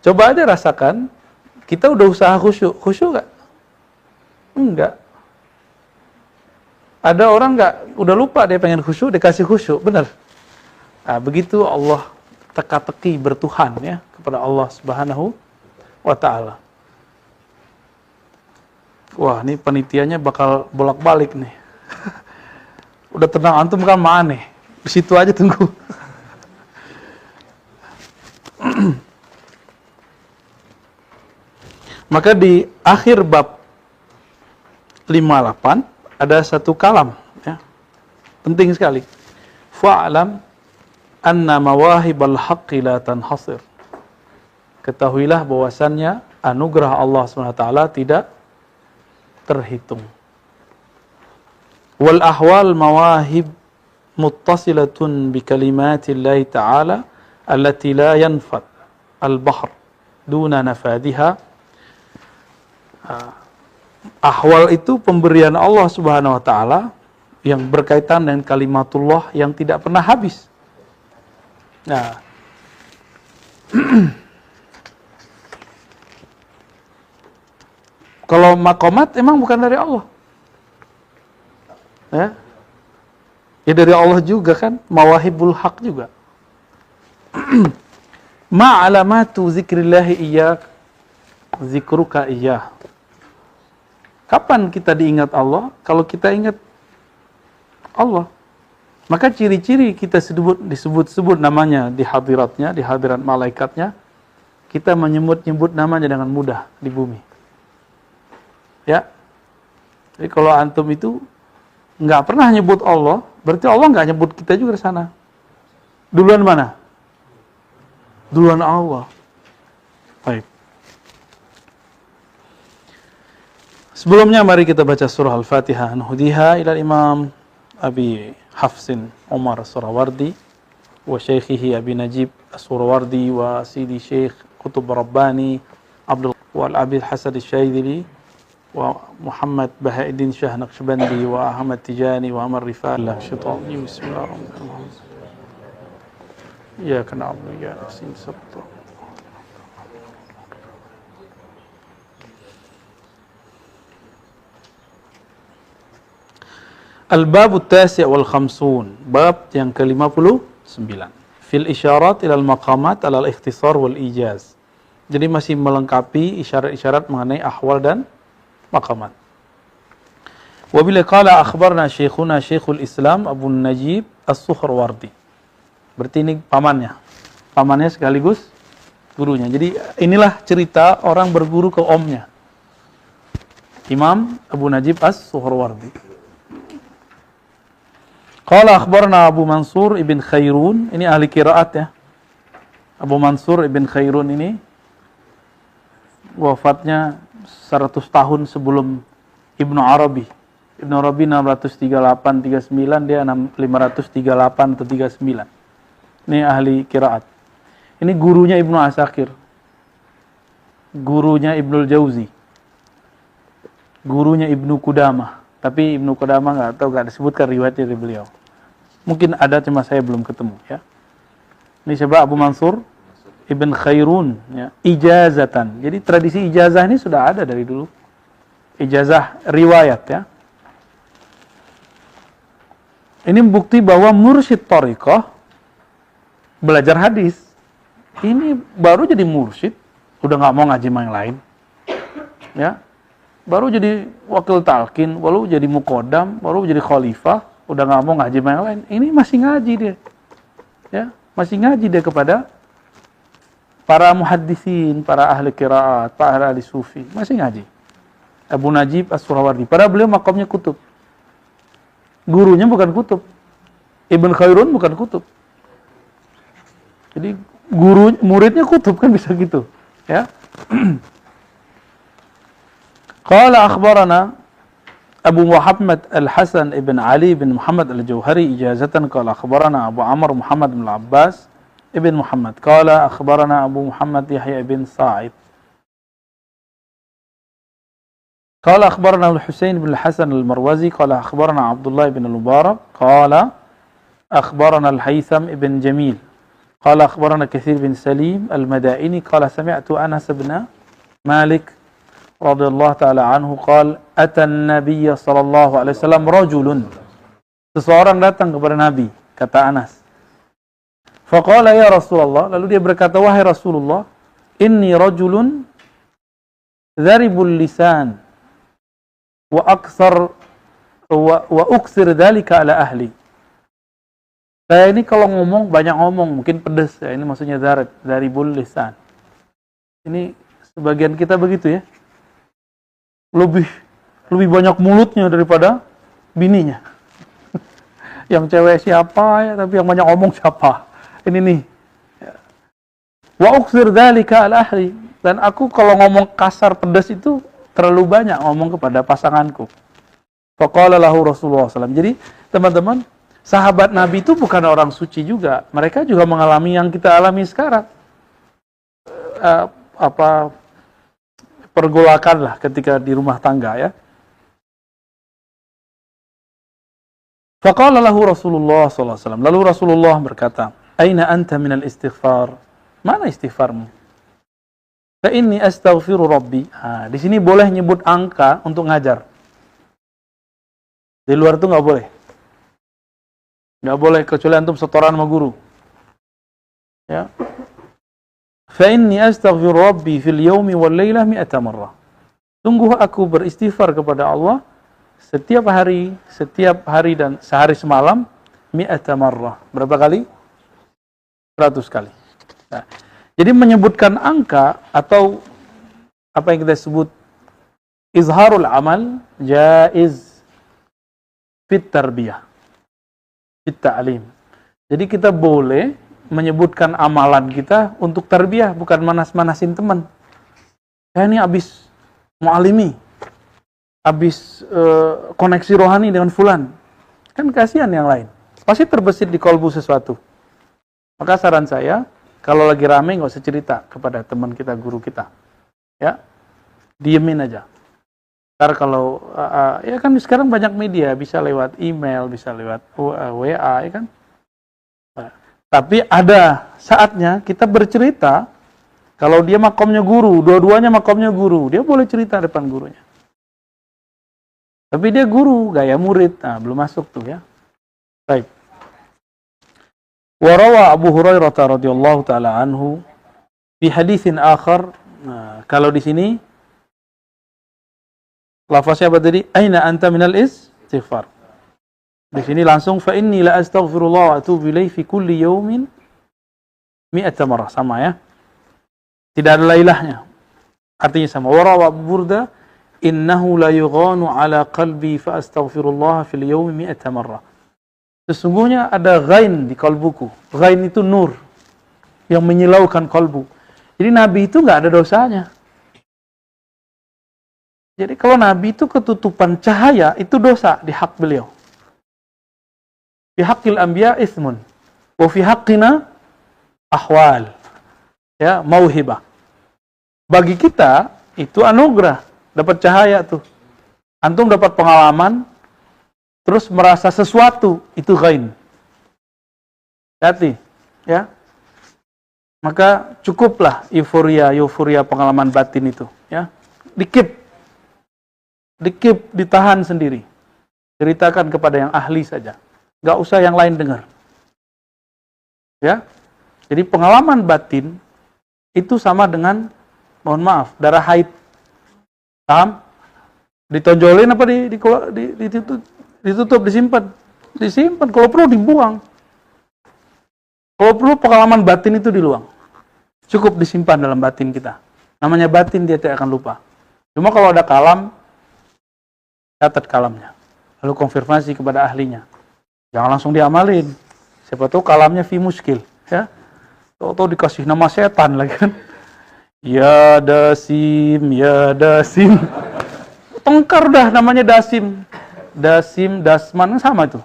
Coba aja rasakan, kita udah usaha khusyuk. Khusyuk nggak? Enggak. Ada orang nggak, udah lupa dia pengen khusyuk, dikasih khusyuk, benar. Nah, begitu Allah teka-teki bertuhan ya kepada Allah Subhanahu wa Ta'ala. Wah, ini panitianya bakal bolak-balik nih. Udah tenang, antum kan aneh. Di situ aja tunggu. Maka di akhir bab 58 ada satu kalam ya. Penting sekali. Fa'lam anna mawahibal haqqi la tanhasir. Ketahuilah bahwasannya anugerah Allah SWT tidak terhitung. Wal ahwal mawahib muttasilatun bi kalimatillahi ta'ala allati la yanfad al-bahr duna nafadiha. Ahwal itu pemberian Allah Subhanahu wa Ta'ala yang berkaitan dengan kalimatullah yang tidak pernah habis. Nah, kalau maqamat emang bukan dari Allah. Ya, ya dari Allah juga kan, mawahibul haq juga. Ma'alamatu zikrillahi iyyak, zikruka iyyah. Kapan kita diingat Allah? Kalau kita ingat Allah. Maka ciri-ciri kita disebut-sebut namanya di hadiratnya, di hadirat malaikatnya, kita menyebut-nyebut namanya dengan mudah di bumi. Ya. Jadi kalau antum itu nggak pernah nyebut Allah, berarti Allah nggak nyebut kita juga di sana. Duluan mana? Duluan Allah. Baik. Sebelumnya mari kita baca surah Al-Fatihah. Nuhdiha ila Imam Abi Hafsin Umar As-Surawardi wa Syaikhihi Abi Najib As-Surawardi wa Sidi Syekh Qutub Rabbani Abdul wal Abi Hasan Asy-Syaidili wa Muhammad Bahaiddin Syah Naqsyabandi wa Ahmad Tijani wa Amr Rifa'illah Syaitani. Bismillahirrahmanirrahim. Ya kana Abu ya Nasin Sabta. Al-Bab At-Tasi' wal Khamsun, bab yang ke-59. Fil isyarat ila al-maqamat ala al-ikhtisar wal ijaz. Jadi masih melengkapi isyarat-isyarat mengenai ahwal dan maqamat. Wa bila qala akhbarna syekhuna Syekhul Islam Abu Najib As-Suhrawardi. Berarti ini pamannya. Pamannya sekaligus gurunya. Jadi inilah cerita orang berguru ke omnya. Imam Abu Najib As-Suhrawardi. Qala akhbarna Abu Mansur ibn Khairun, ini ahli qiraat ya. Abu Mansur ibn Khairun ini wafatnya 100 tahun sebelum Ibnu Arabi. Ibnu Arabi 638-39, dia 538 atau 39. Ini ahli qiraat. Ini gurunya Ibnu Asakir. Gurunya Ibnul Jauzi. Gurunya Ibnu Qudamah. Tapi Ibnu Qudamah enggak disebutkan riwayatnya dari beliau. Mungkin ada, cuma saya belum ketemu ya. Ini siapa? Abu Mansur Ibn Khairun ya. Ijazatan. Jadi tradisi ijazah ini sudah ada dari dulu. Ijazah riwayat ya. Ini bukti bahwa mursyid thariqah belajar hadis. Ini baru jadi mursyid, udah nggak mau ngaji yang lain. Ya. Baru jadi wakil talqin, baru jadi muqaddam, baru jadi khalifah, udah nggak mau ngaji yang lain. Ini masih ngaji dia. Ya, masih ngaji dia kepada para muhaddisin, para ahli qiraat, para ahli sufi, masih ngaji. Abu Najib As-Surawardi. Padahal beliau makamnya kutub. Gurunya bukan kutub. Ibn Khairun bukan kutub. Jadi guru muridnya kutub kan bisa gitu, ya. Qala akhbarana Abu Muhammad Al-Hasan ibn Ali bin Muhammad Al-Jauhari ijazatan qala akhbarana Abu Amr Muhammad bin Al-Abbas ibn Muhammad qala akhbarana Abu Muhammad Yahya ibn Sa'id qala akhbarana Al-Husain bin Al-Hasan Al-Marwazi qala akhbarana Abdullah ibn Al-Mubarak qala akhbarana Al-Haytham ibn Jamil Qala akhbarana Katsir bin Salim al-Madaini qala sami'tu Anas bin Malik radhiyallahu taala anhu qala ata an-nabiy sallallahu alaihi wasallam rajulun. Seseorang datang kepada Nabi, kata Anas. Faqala ya Rasulullah, lalu dia berkata, wahai Rasulullah, inni rajulun dharibul lisan wa aksar wa uksir dzalika ala ahli. Saya ini kalau ngomong, banyak ngomong, mungkin pedes ya. Ini maksudnya dharibul lisan. Ini sebagian kita begitu ya. Lebih banyak mulutnya daripada bininya. Yang cewek siapa ya, tapi yang banyak ngomong siapa? Ini nih. Wa uksir dzalika ala ahli. Dan aku kalau ngomong kasar pedes itu terlalu banyak ngomong kepada pasanganku. Faqala lahu Rasulullah SAW. Jadi teman-teman, sahabat Nabi itu bukan orang suci juga. Mereka juga mengalami yang kita alami sekarang. Pergolakan lah ketika di rumah tangga ya. Faqala lahu Rasulullah SAW. Lalu Rasulullah berkata, Aina anta minal istighfar? Mana istighfarmu? Fa inni astaghfiru rabbi. Di sini boleh nyebut angka untuk ngajar. Di luar itu nggak boleh. Nggak boleh kecuali antum setoran sama guru. Ya. Fa inni astaghfiru rabbi fil yawmi wal lailah 100 marrah. Sungguh aku beristighfar kepada Allah setiap hari dan sehari semalam 100 marrah. Berapa kali? 100 kali. Nah, jadi menyebutkan angka atau apa yang kita sebut izharul amal jaiz fit tarbiyah, fit ta'lim. Jadi kita boleh menyebutkan amalan kita untuk tarbiyah, bukan manas-manasin teman. Ya ini habis mu'alimi, habis koneksi rohani dengan fulan. Kan kasihan yang lain. Pasti terbesit di kolbu sesuatu. Maka saran saya, kalau lagi rame nggak usah cerita kepada teman kita, guru kita. Ya, diemin aja. Ntar kalau, ya kan sekarang banyak media, bisa lewat email, bisa lewat WA, ya kan. Tapi ada saatnya kita bercerita, kalau dia makomnya guru, dua-duanya makomnya guru, dia boleh cerita depan gurunya. Tapi dia guru, gaya murid, nah belum masuk tuh ya. Baik. Warawa Abu Hurairah radhiyallahu taala anhu fi haditsin akhar. Nah, kalau di sini lafaznya apa tadi? Aina anta minal istighfar. Di sini langsung fa inni la astaghfirullah wa atubu ilaihi fi kulli yawmin 100 marrah, sama ya. Tidak ada lailahnya. Artinya sama. Warawa Abu Burda innahu la yughanu ala qalbi fa astaghfirullah fil yawmi 100 marrah. Sesungguhnya ada ghain di kalbuku. Ghain itu nur yang menyilaukan kalbu. Jadi Nabi itu nggak ada dosanya. Jadi kalau Nabi itu ketutupan cahaya, itu dosa di hak beliau. Fi haqqil anbiya ismun. Wa fi haqqina ahwal. Ya, mauhibah. Bagi kita, itu anugerah. Dapat cahaya tuh. Antum dapat pengalaman, terus merasa sesuatu, itu ghain. Hati, ya. Maka cukuplah euforia pengalaman batin itu, ya. Dikip, ditahan sendiri. Ceritakan kepada yang ahli saja. Gak usah yang lain dengar. Ya. Jadi pengalaman batin itu sama dengan, mohon maaf, darah haid. Paham? Ditonjolin apa ditutup, disimpan. Kalau perlu dibuang. Kalau perlu pengalaman batin itu diluang. Cukup disimpan dalam batin kita. Namanya batin, dia tidak akan lupa. Cuma kalau ada kalam, catat kalamnya. Lalu konfirmasi kepada ahlinya. Jangan langsung diamalin. Siapa tahu kalamnya fi muskil. Ya. Tahu dikasih nama setan lagi kan. Ya Dasim, ya Dasim. Tengkar dah namanya Dasim. Dasim, Dasman, sama itu.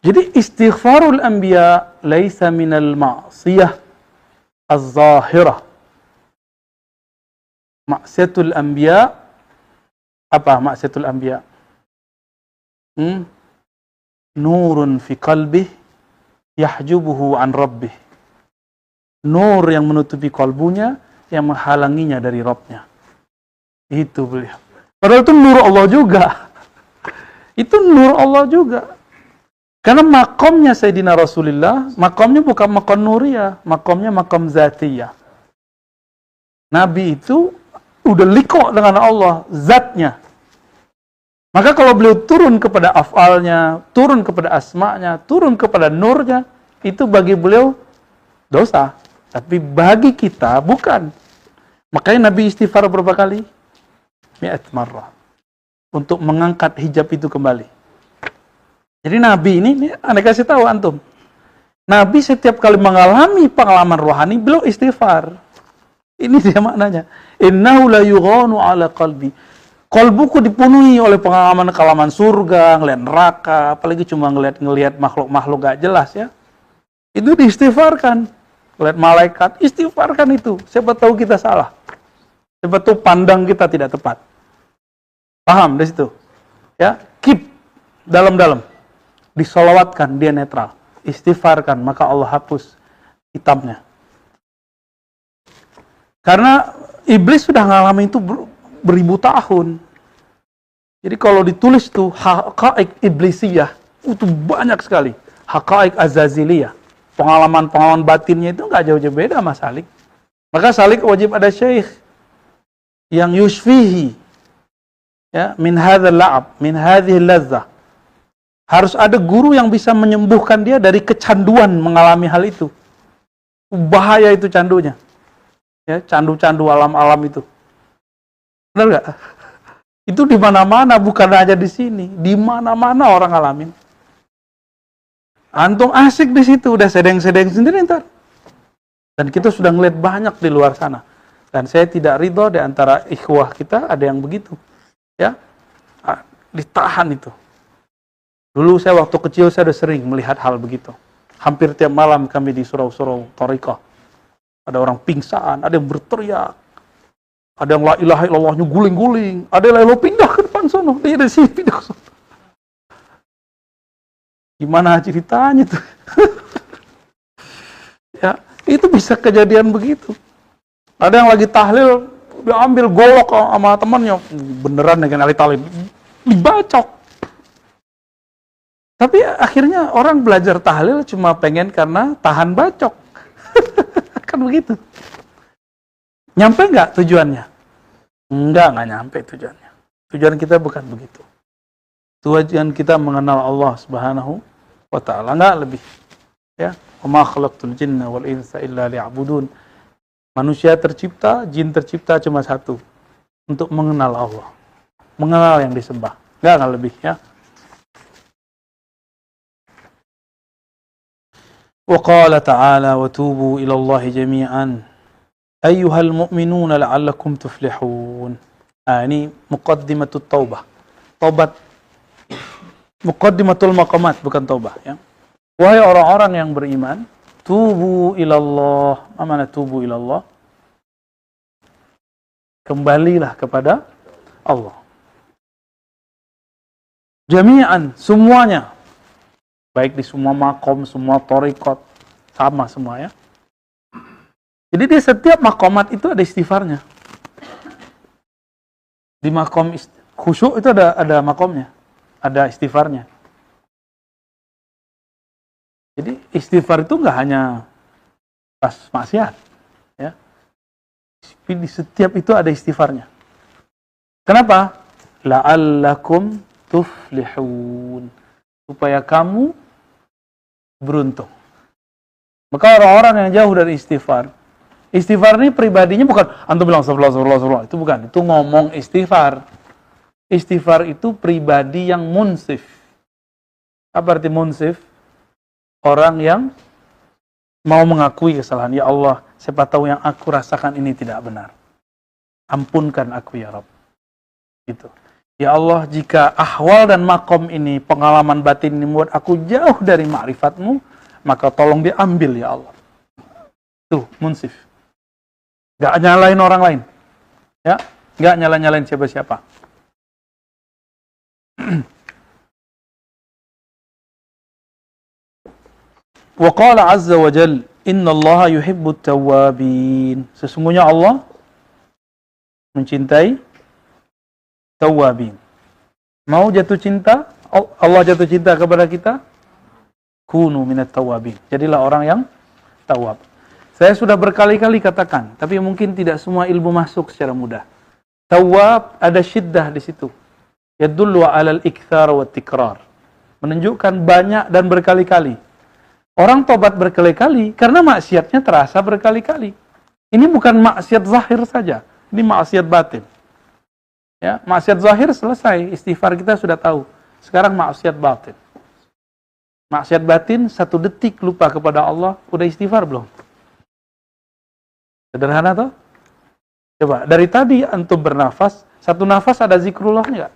Jadi istighfarul anbiya laisa minal ma'siyah az-zahirah. Maksiatul anbiya, apa maksiatul anbiya? Nurun fi qalbih yahjubuhu an rabbih. Nur yang menutupi kalbunya, yang menghalanginya dari Rabbnya. Itu beliau. Padahal itu nur Allah juga. Itu nur Allah juga. Karena makomnya Sayyidina Rasulullah, makomnya bukan makom nuriyah, makomnya makom zatiyah. Nabi itu udah liko dengan Allah, zatnya. Maka kalau beliau turun kepada afalnya, turun kepada asma'nya, turun kepada nurnya, itu bagi beliau dosa. Tapi bagi kita bukan. Makanya Nabi istighfar berapa kali? 100 marrah. Untuk mengangkat hijab itu kembali. Jadi Nabi ini Anda kasih tahu antum. Nabi setiap kali mengalami pengalaman rohani, beliau istighfar. Ini dia maknanya. Innahu la yughanu ala qalbi. Kalbuku dipenuhi oleh pengalaman surga, ngeliat neraka, apalagi cuma ngeliat makhluk-makhluk gak jelas ya. Itu diistighfarkan. Ngeliat malaikat, istighfarkan itu. Siapa tahu kita salah. Siapa tahu pandang kita tidak tepat. Paham di situ? Ya, keep dalam-dalam. Disolawatkan, dia netral. Istighfarkan, maka Allah hapus hitamnya. Karena iblis sudah ngalamin itu beribu tahun. Jadi kalau ditulis tuh haqa'iq iblisiyah, itu banyak sekali. Haqa'iq azaziliyah. Pengalaman-pengalaman batinnya itu nggak jauh-jauh beda sama Salik. Maka Salik wajib ada syekh yang yushfihi, ya, min hadzal la'ab, min hadhihi lazzah. Harus ada guru yang bisa menyembuhkan dia dari kecanduan mengalami hal itu. Bahaya itu candunya. Ya, candu-candu alam-alam itu. Benar nggak? Itu di mana-mana, bukan aja di sini. Di mana-mana orang ngalamin. Antum asik di situ, udah sedeng-sedeng sendiri ntar. Dan kita sudah ngeliat banyak di luar sana. Dan saya tidak ridho di antara ikhwah kita ada yang begitu. Ya, ditahan itu. Dulu saya waktu kecil saya udah sering melihat hal begitu. Hampir tiap malam kami di surau-surau thariqah. Ada orang pingsan, ada yang berteriak. Ada yang la ilaha illallahnya guling-guling. Ada yang lalu pindah ke depan sono. Dia dari sini pindah ke sono. Gimana ceritanya tuh? Ya, itu bisa kejadian begitu. Ada yang lagi tahlil, dia ambil golok sama temannya. Beneran dengan ali-tali. Dibacok. Tapi akhirnya orang belajar tahlil cuma pengen karena tahan bacok. Kan begitu. Nyampe nggak tujuannya? Nggak nyampe tujuannya. Tujuan kita bukan begitu. Tujuan kita mengenal Allah Subhanahu wa ta'ala, nggak lebih. Ya, wa ma khalaqtul jinna wal insa illa liya'budun. Manusia tercipta, jin tercipta cuma satu, untuk mengenal Allah. Mengenal yang disembah. Nggak lebih ya. Wa qala ta'ala wa tubu ila Allah jami'an ayyuhal mu'minuna la'allakum tuflihun. Ini muqaddimatut taubah. Taubat. Muqaddimatul maqamat, bukan taubah ya. Wahai orang-orang yang beriman, tubu ilallah. Apa makna tubu ilallah? Kembalilah kepada Allah. Jami'an, semuanya. Baik di semua makom, semua thariqat, sama semua ya. Jadi di setiap makomat itu ada istighfarnya. Di makom khusyuk itu ada makomnya, ada istighfarnya. Jadi istighfar itu nggak hanya pas maksiat, ya. Tapi di setiap itu ada istighfarnya. Kenapa? La'allakum tuflihun. Supaya kamu beruntung. Maka orang-orang yang jauh dari istighfar, istighfar ini pribadinya bukan antum bilang astagfirullah, itu bukan, itu ngomong istighfar. Istighfar itu pribadi yang munsif. Apa arti munsif? Orang yang mau mengakui kesalahan. Ya Allah, siapa tahu yang aku rasakan ini tidak benar. Ampunkan aku ya Rabb. Gitu. Ya Allah, jika ahwal dan makom ini, pengalaman batin ini membuat aku jauh dari ma'rifatmu, maka tolong diambil ya Allah. Tuh, munsif. Gak nyalain orang lain. Ya, nggak nyala-nyalain siapa-siapa. Wa qala azza wa jal, innallaha yuhibbut tawwabin. Sesungguhnya Allah mencintai tawwabin. Mau jatuh cinta, Allah jatuh cinta kepada kita, kunu minat tawwabin. Jadilah orang yang tawwab. Saya sudah berkali-kali katakan, tapi mungkin tidak semua ilmu masuk secara mudah. Tawwab ada syiddah di situ. Yadullu 'alal iktsar wa tikrar. Menunjukkan banyak dan berkali-kali. Orang tobat berkali-kali karena maksiatnya terasa berkali-kali. Ini bukan maksiat zahir saja, ini maksiat batin. Ya, maksiat zahir selesai, istighfar kita sudah tahu. Sekarang maksiat batin. Maksiat batin 1 detik lupa kepada Allah, udah istighfar belum? Sederhana toh? Coba, dari tadi antum bernafas, 1 nafas ada zikrullah enggak?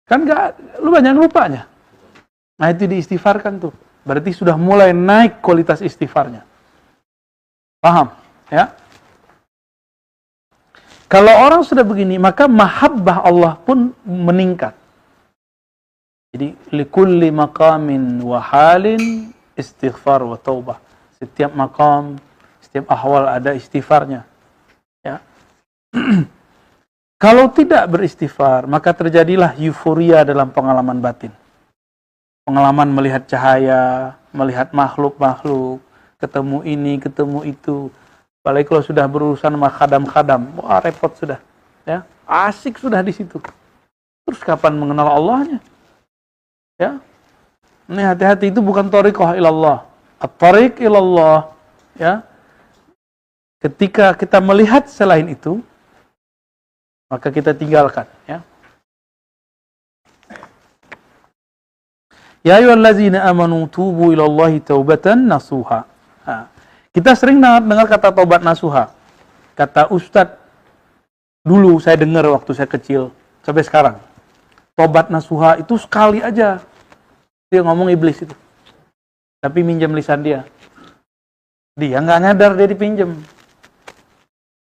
Kan enggak, lu banyak lupanya. Nah itu diistighfarkan tuh. Berarti sudah mulai naik kualitas istighfarnya. Paham? Ya? Kalau orang sudah begini, maka mahabbah Allah pun meningkat. Jadi, likulli maqamin wa halin istighfar wa taubah. Setiap maqam, setiap ahwal ada istighfarnya. Ya. Kalau tidak beristighfar, maka terjadilah euforia dalam pengalaman batin. Pengalaman melihat cahaya, melihat makhluk-makhluk, ketemu ini, ketemu itu. Apalagi kalau sudah berurusan sama khadam-khadam, wah repot sudah. Ya, asik sudah di situ. Terus kapan mengenal Allahnya? Ya, ini hati-hati, itu bukan thariqah ilallah. At-thariq ilallah. Ya, ketika kita melihat selain itu, maka kita tinggalkan. Ya. Ya ayyuhallazina amanu tubu ilallahi taubatan nasuha. Kita sering dengar kata taubat nasuha. Kata Ustadz, dulu saya dengar waktu saya kecil, sampai sekarang. Taubat nasuha itu sekali aja. Dia ngomong iblis itu. Tapi minjam lisan dia. Dia nggak nyadar dia dipinjam.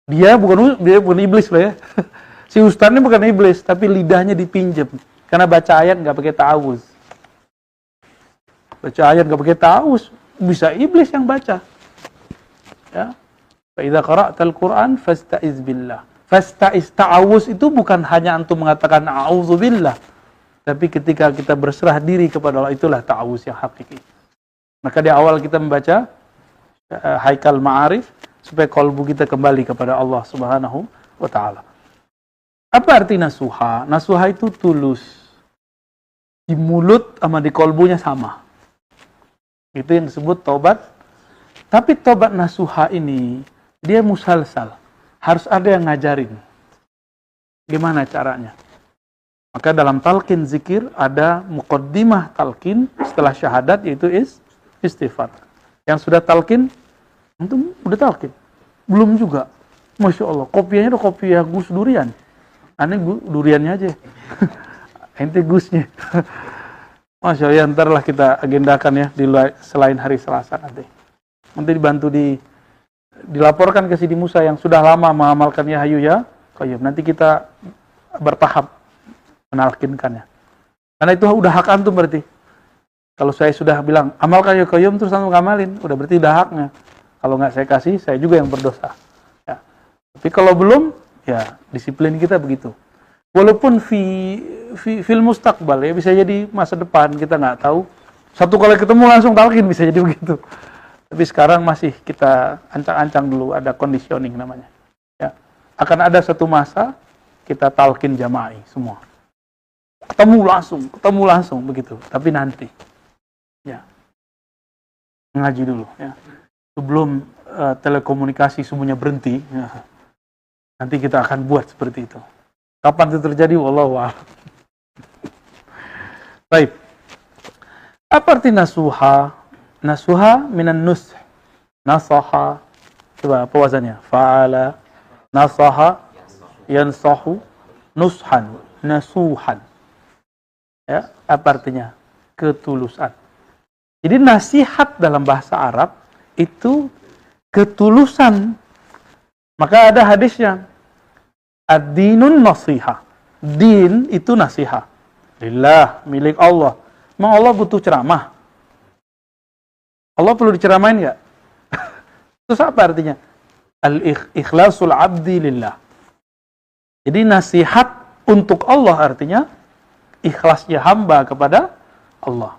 Dia bukan iblis loh ya. Si Ustadz ini bukan iblis, tapi lidahnya dipinjam. Karena baca ayat nggak pakai ta'awuz. Baca ayat nggak pakai ta'awuz, bisa iblis yang baca. Ya. Fa idza qara'tal Qur'an fasta'iz billah. Fasta'iz, ta'awuz itu bukan hanya antum mengatakan a'udzubillah, tapi ketika kita berserah diri kepada Allah, itulah ta'awuz yang hakiki. Maka di awal kita membaca Haikal Ma'arif supaya kalbu kita kembali kepada Allah Subhanahu wa taala. Apa arti nasuha? Nasuha itu tulus. Di mulut sama di kalbunya sama. Itu yang disebut taubat. Tapi taubat nasuha ini, dia musalsal. Harus ada yang ngajarin. Gimana caranya? Maka dalam talqin zikir ada muqaddimah talqin setelah syahadat, yaitu istighfar. Yang sudah talqin, itu udah talqin. Belum juga. Masya Allah, kopiahnya udah kopiah Gus Durian. Aneh duriannya aja. Ente Gusnya. Masya Allah, ntarlah kita agendakan ya selain hari Selasa nanti. Nanti dibantu dilaporkan ke Sidi Musa yang sudah lama mengamalkan ya Hayu ya Qayyum. Nanti kita bertahap menalkinkannya. Karena itu udah hak antum berarti. Kalau saya sudah bilang amalkan ya Qayyum terus antum ngamalin, udah berarti udah haknya. Kalau nggak saya kasih, saya juga yang berdosa. Ya. Tapi kalau belum, ya disiplin kita begitu. Walaupun fil mustaqbal ya, bisa jadi masa depan kita nggak tahu. Satu kali ketemu langsung talqin, bisa jadi begitu. Tapi sekarang masih kita ancang-ancang dulu, ada conditioning namanya. Ya. Akan ada satu masa kita talqin jama'i semua. Ketemu langsung begitu. Tapi nanti, ya ngaji dulu. Ya. Sebelum telekomunikasi semuanya berhenti, ya. Nanti kita akan buat seperti itu. Kapan itu terjadi? Wallahu a'lam. Baik. Apa arti nasuha? Nasuha minan nush. Nasaha. Coba apa wazannya? Fa'ala. Nasaha. Yansahu. Nushan. Nasuhan. Ya, apa artinya? Ketulusan. Jadi nasihat dalam bahasa Arab itu ketulusan. Maka ada hadisnya. Ad-dinun nasiha. Din itu nasihat. Lillah, milik Allah. Memang Allah butuh ceramah? Allah perlu diceramain nggak? Terus apa artinya? Al-ikhlasul abdi lillah. Jadi nasihat untuk Allah artinya ikhlasnya hamba kepada Allah.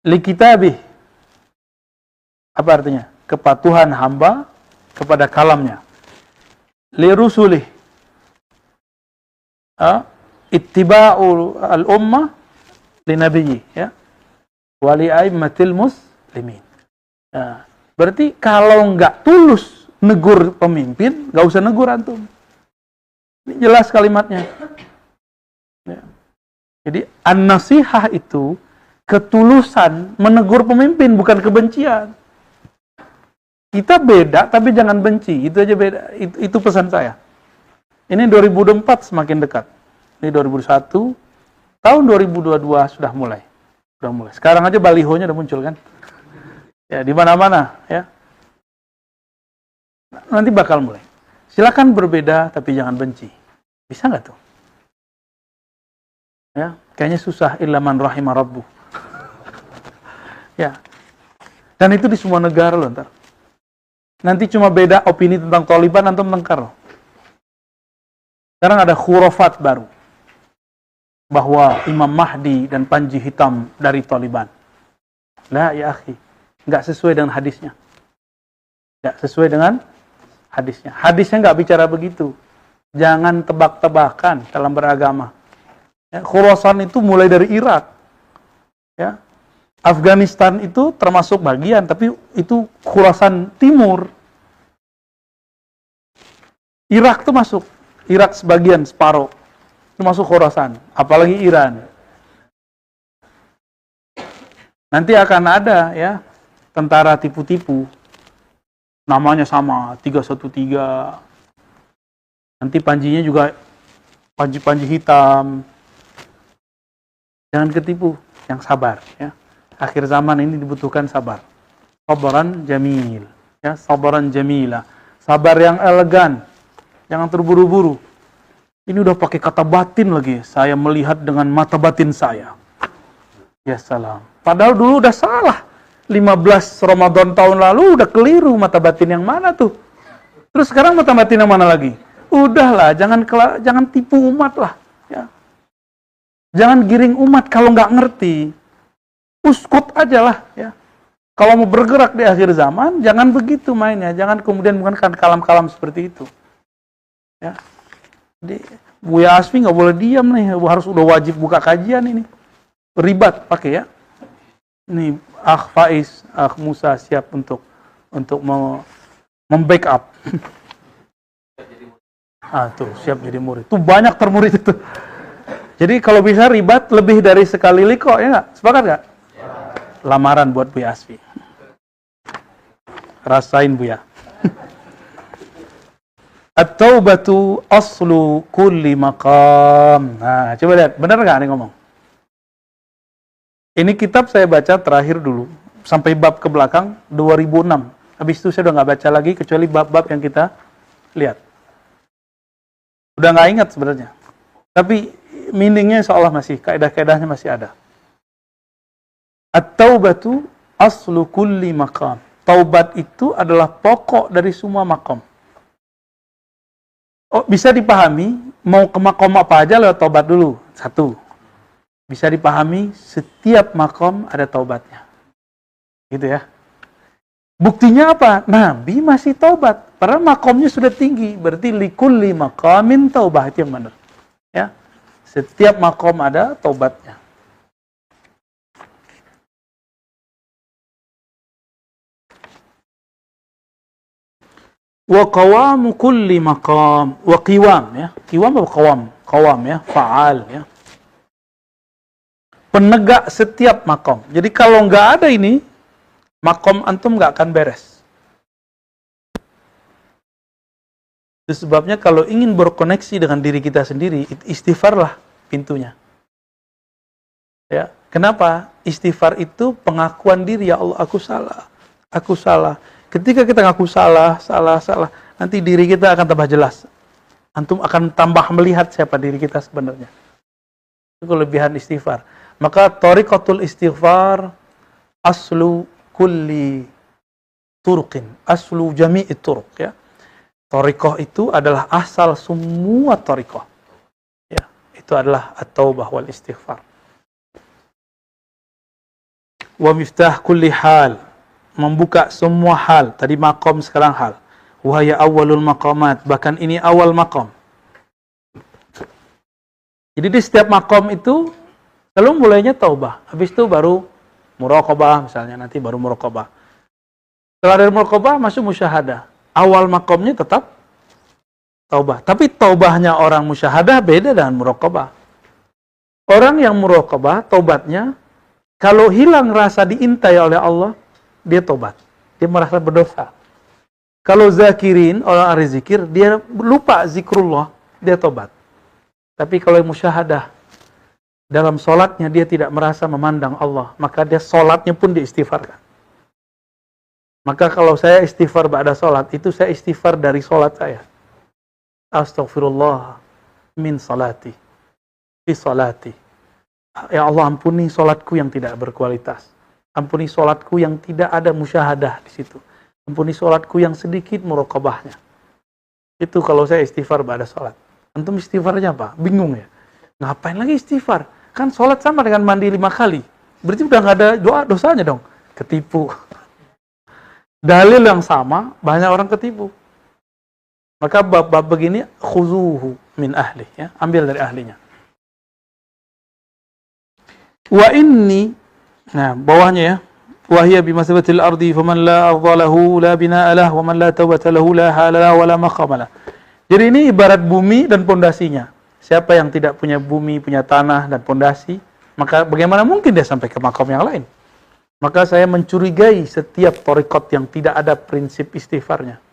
Li kitabih. Apa artinya? Kepatuhan hamba kepada kalamnya. Li rusulih. Ittiba'u al-ummah li nabiyyi, ya. Wa li aimmatil muslimin. Nah, berarti kalau nggak tulus negur pemimpin, nggak usah negur antum. Ini jelas kalimatnya. Ya. Jadi an-nasihah itu ketulusan menegur pemimpin, bukan kebencian. Kita beda, tapi jangan benci. Itu aja beda. Itu pesan saya. Ini 2024 semakin dekat. Ini 2001, tahun 2022 sudah mulai. Sekarang aja balihonya udah muncul kan? Ya, di mana-mana, ya. Nanti bakal mulai. Silakan berbeda, tapi jangan benci. Bisa nggak tuh? Ya, kayaknya susah. Illa man rahimah rabbuh. Ya. Dan itu di semua negara loh ntar. Nanti cuma beda opini tentang Taliban, antum tengkar loh. Sekarang ada khurafat baru. Bahwa Imam Mahdi dan Panji Hitam dari Taliban. Lah ya akhi, nggak sesuai dengan hadisnya. Nggak sesuai dengan hadisnya. Hadisnya nggak bicara begitu. Jangan tebak-tebakan dalam beragama. Ya, Khurasan itu mulai dari Irak. Ya. Afghanistan itu termasuk bagian, tapi itu Khurasan Timur. Irak tuh masuk. Irak sebagian, separuh. Itu masuk Khurasan. Apalagi Iran. Nanti akan ada ya tentara tipu-tipu. Namanya sama, 313. Nanti panjinya juga panji-panji hitam. Jangan ketipu, yang sabar ya. Akhir zaman ini dibutuhkan sabar. Sabaran jamil, ya, sabaran jamila. Sabar yang elegan. Jangan terburu-buru. Ini udah pakai kata batin lagi. Saya melihat dengan mata batin saya. Ya salam. Padahal dulu udah salah. 15 Ramadan tahun lalu udah keliru. Mata batin yang mana tuh? Terus sekarang mata batin yang mana lagi? Udahlah, jangan tipu umat lah. Ya. Jangan giring umat kalau nggak ngerti. Uskut aja lah. Ya. Kalau mau bergerak di akhir zaman, jangan begitu mainnya. Jangan kemudian menggunakan kalam-kalam seperti itu. Ya. Jadi, Buya Asfi nggak boleh diam nih, harus udah wajib buka kajian ini. Ribat pakai ya. Ini Akh Faiz, Akh Musa siap untuk membackup. Tuh siap jadi murid. Tuh banyak termurid itu. Jadi kalau bisa ribat lebih dari sekali liko ya nggak? Sepakat nggak? Lamaran buat Buya Asfi. Rasain Buya. At-taubatu aslu kulli maqam. Nah, coba lihat, benar nggak nih ngomong? Ini kitab saya baca terakhir dulu, sampai bab ke belakang, 2006. Habis itu saya udah nggak baca lagi, kecuali bab-bab yang kita lihat. Udah nggak ingat sebenarnya. Tapi meaningnya insya Allah masih, kaidah-kaidahnya masih ada. At-taubatu aslu kulli maqam. Taubat itu adalah pokok dari semua makom. Oh, bisa dipahami, mau ke makom apa aja lewat taubat dulu. Satu. Bisa dipahami, setiap makom ada taubatnya. Gitu ya. Buktinya apa? Nabi masih taubat. Padahal makomnya sudah tinggi. Berarti likulli maqamin taubah. Itu yang benar. Ya. Setiap makom ada taubatnya. Wa qawamu kulli maqam. Wa qiwam ya. Qiwam atau qawam? Qawam ya. Fa'al ya. Penegak setiap makom. Jadi kalau nggak ada ini, makom antum nggak akan beres. Itu sebabnya kalau ingin berkoneksi dengan diri kita sendiri, istighfarlah pintunya. Ya, kenapa? Istighfar itu pengakuan diri, ya Allah, aku salah. Aku salah. Ketika kita ngaku salah, nanti diri kita akan tambah jelas. Antum akan tambah melihat siapa diri kita sebenarnya. Itu kelebihan istighfar. Maka thariqatul istighfar aslu kulli turuqin, aslu jami'i turuq, ya. Thariqah itu adalah asal semua thariqah. Ya, itu adalah at-taubah wal istighfar. Wa miftah kulli hal, membuka semua hal. Tadi maqam, sekarang hal. Wa ya awwalul maqamat, bahkan ini awal maqam. Jadi di setiap maqam itu selalu mulainya taubah, habis itu baru muraqabah misalnya, nanti baru muraqabah. Setelah dari muraqabah masuk musyahadah. Awal maqamnya tetap taubah, tapi taubahnya orang musyahadah beda dengan muraqabah. Orang yang muraqabah taubatnya kalau hilang rasa diintai oleh Allah, dia tobat. Dia merasa berdosa. Kalau zakirin, orang ahli zikir, dia lupa zikrullah, dia tobat. Tapi kalau musyahadah, dalam sholatnya dia tidak merasa memandang Allah, maka dia sholatnya pun diistighfarkan. Maka kalau saya istighfar ba'da sholat, itu saya istighfar dari sholat saya. Astaghfirullah min salati, fi salati. Ya Allah, ampuni sholatku yang tidak berkualitas. Ampuni sholatku yang tidak ada musyahadah di situ. Ampuni sholatku yang sedikit muraqabahnya. Itu kalau saya istighfar ba'da sholat. Antum istighfarnya apa? Bingung ya? Ngapain lagi istighfar? Kan sholat sama dengan mandi 5 kali. Berarti udah nggak ada dosanya dong. Ketipu. Dalil yang sama, banyak orang ketipu. Maka bab begini, khuzuhu min ahli. Ya? Ambil dari ahlinya. Wa inni, nah bawahnya ya. Wahia bimasabatil ardi, faman la arda lahu, la bina'a lah, wa man la tawbata lahu, la halala, wa la maqamalah. Jadi ini ibarat bumi dan pondasinya. Siapa yang tidak punya bumi, punya tanah dan pondasi, maka bagaimana mungkin dia sampai ke makam yang lain? Maka saya mencurigai setiap thariqat yang tidak ada prinsip istighfarnya.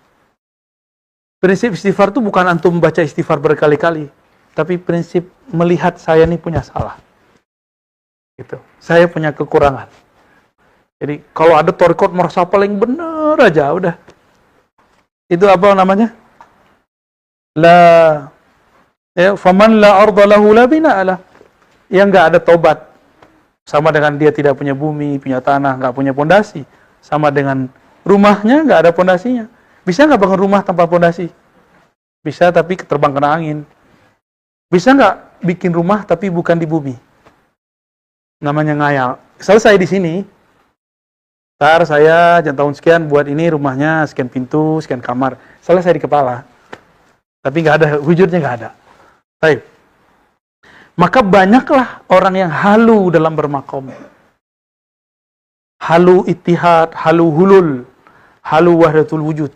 Prinsip istighfar itu bukan antum membaca istighfar berkali-kali, tapi prinsip melihat saya ini punya salah. Gitu. Saya punya kekurangan. Jadi kalau ada thariqat merasa paling benar aja, udah. Itu apa namanya? La ya, faman la arda lahu la bina'a lah. Yang enggak ada tobat. Sama dengan dia tidak punya bumi, punya tanah, enggak punya pondasi. Sama dengan rumahnya enggak ada pondasinya. Bisa enggak bangun rumah tanpa pondasi? Bisa, tapi terbang kena angin. Bisa enggak bikin rumah tapi bukan di bumi? Namanya ngayal. Selesai di sini. Ntar saya tahun sekian buat ini rumahnya, sekian pintu, sekian kamar. Selesai di kepala. Tapi nggak ada, wujudnya nggak ada. Baik. Maka banyaklah orang yang halu dalam bermakom. Halu ittihad, halu hulul, halu wahdatul wujud,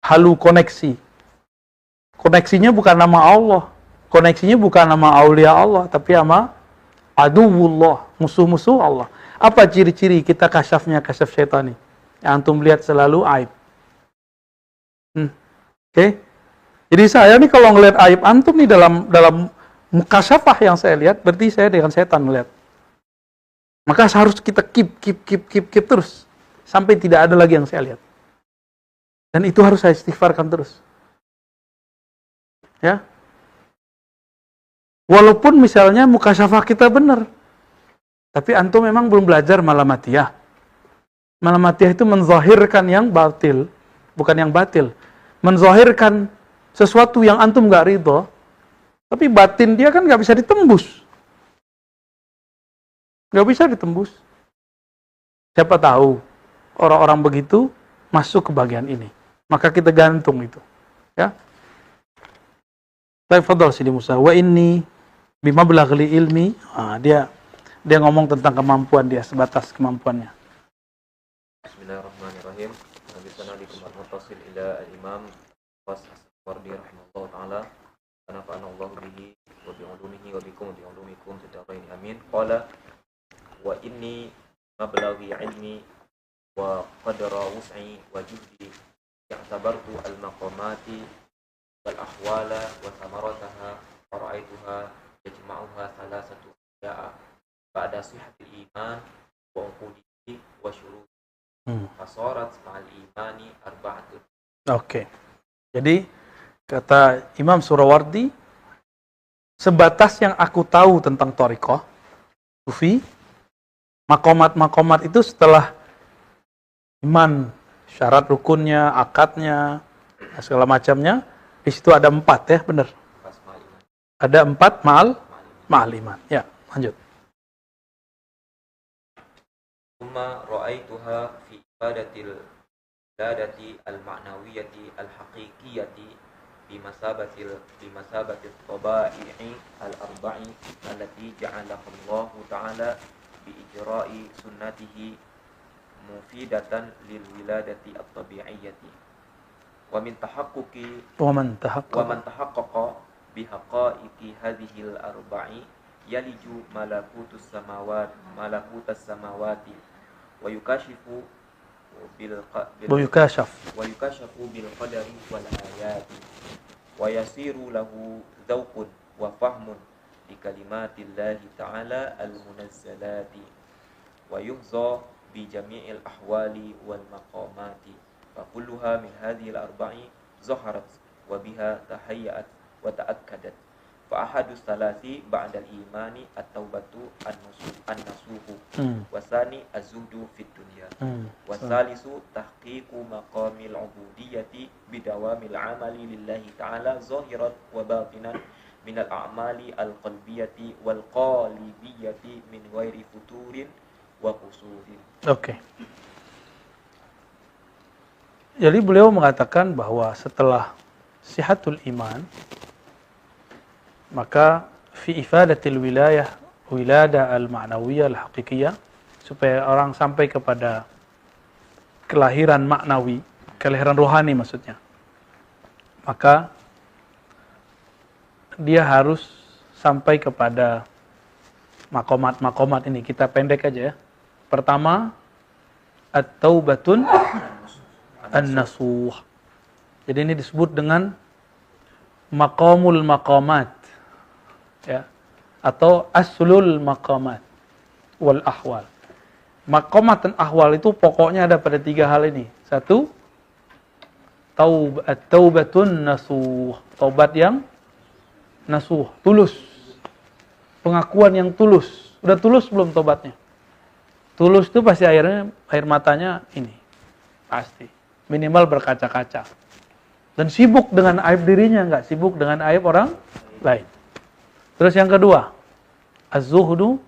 halu koneksi. Koneksinya bukan nama Allah. Koneksinya bukan nama aulia Allah, tapi nama aduwullah, musuh-musuh Allah. Apa ciri-ciri kita kasyafnya kasyaf syaitani? Yang antum lihat selalu aib. Oke? Jadi saya nih kalau ngelihat aib antum nih dalam mukasyafah yang saya lihat, berarti saya dengan setan melihat. Maka harus kita keep terus sampai tidak ada lagi yang saya lihat. Dan itu harus saya istighfarkan terus. Ya. Walaupun misalnya mukasyafah kita benar, tapi antum memang belum belajar malamatiyah. Malamatiyah itu menzahirkan yang batil, bukan yang batil. Menzahirkan sesuatu yang antum nggak ridho, tapi batin dia kan nggak bisa ditembus. Nggak bisa ditembus. Siapa tahu orang-orang begitu masuk ke bagian ini. Maka kita gantung itu. Ya. Baik, fadhal Sidi Musa. Wa inni bima belaghli ilmi. Dia ngomong tentang kemampuan dia, sebatas kemampuannya. Bismillahirrahmanirrahim. Nabi sanadikum al-muttasil ila al-imam was as-Wardi rahimahullah ta'ala. Wa nafa'ana Allah bihi wa bi'ulumihi wa bikum wa bi'ulumikum tadaqaini amin. Qala wa inni mablaghi ilmi wa qadra wus'i wa juhdi ya'tabartu al-maqamati wal ahwala wa samarataha wa ra'aituha yajma'uha salasatu ya'a ba'da sihhatil iman wa uqudihi wa syuruti fasarat ma'al imani arba'atun. Oke. Jadi kata Imam Surawardi, sebatas yang aku tahu tentang thariqah sufi, makomat itu setelah iman, syarat rukunnya, akadnya, segala macamnya, di situ ada 4 ya, benar. Ada 4 ma'al iman. Ya, lanjut. Thumma ra'aituha fi ibadatil al-ma'nawiyyati al-haqiqiyyati bimasabatil taba'i'i al-arba'i allati ja'alaha Allah ta'ala bi ijra'i sunnatihi mufidatan lil wiladati at-tabi'iyyati wa man tahaqqaqa bi haqa'iqi hadhihi al-arba'i yaliju malakutus samawati wa yukashafu bil qadari wal ayati wa yasiru lahu dzauqun wa fahmun li kalimatillahi ta'ala al-munazzalati wa yuhza bi jami'il ahwali wal maqamati fa kulluha min hadhihi al-arba'i zaharat wa biha tahayyat wa ta'akkadat fa ahadus salasi ba'dal imani at-taubatu an-nasuhu wasani az-zuhdu fid dunya wasalisu tahqiqu maqamil ubudiyyati bidawamil amali lillahi ta'ala zahiran wa batinan minal a'mali al-qalbiyyati wal qalibiyyati min ghairi futurin wa qusurin. Oke. Jadi beliau mengatakan bahwa setelah sihatul iman, maka fi ifadatil wilada al-ma'nawiyah al-haqiqiyah, supaya orang sampai kepada kelahiran maknawi, kelahiran rohani maksudnya, maka dia harus sampai kepada makomat ini. Kita pendek aja ya. Pertama, at-taubatun an-nasuh. Jadi ini disebut dengan maqamul maqamat, ya, atau aslul maqamat wal ahwal. Maqamat dan ahwal itu pokoknya ada pada 3 hal ini. 1, taubatun nasuh, taubat yang nasuh, tulus. Pengakuan yang tulus. Udah tulus belum tobatnya? Tulus itu pasti air matanya ini. Pasti. Minimal berkaca-kaca. Dan sibuk dengan aib dirinya, enggak sibuk dengan aib orang lain. Terus yang kedua, az-zuhdu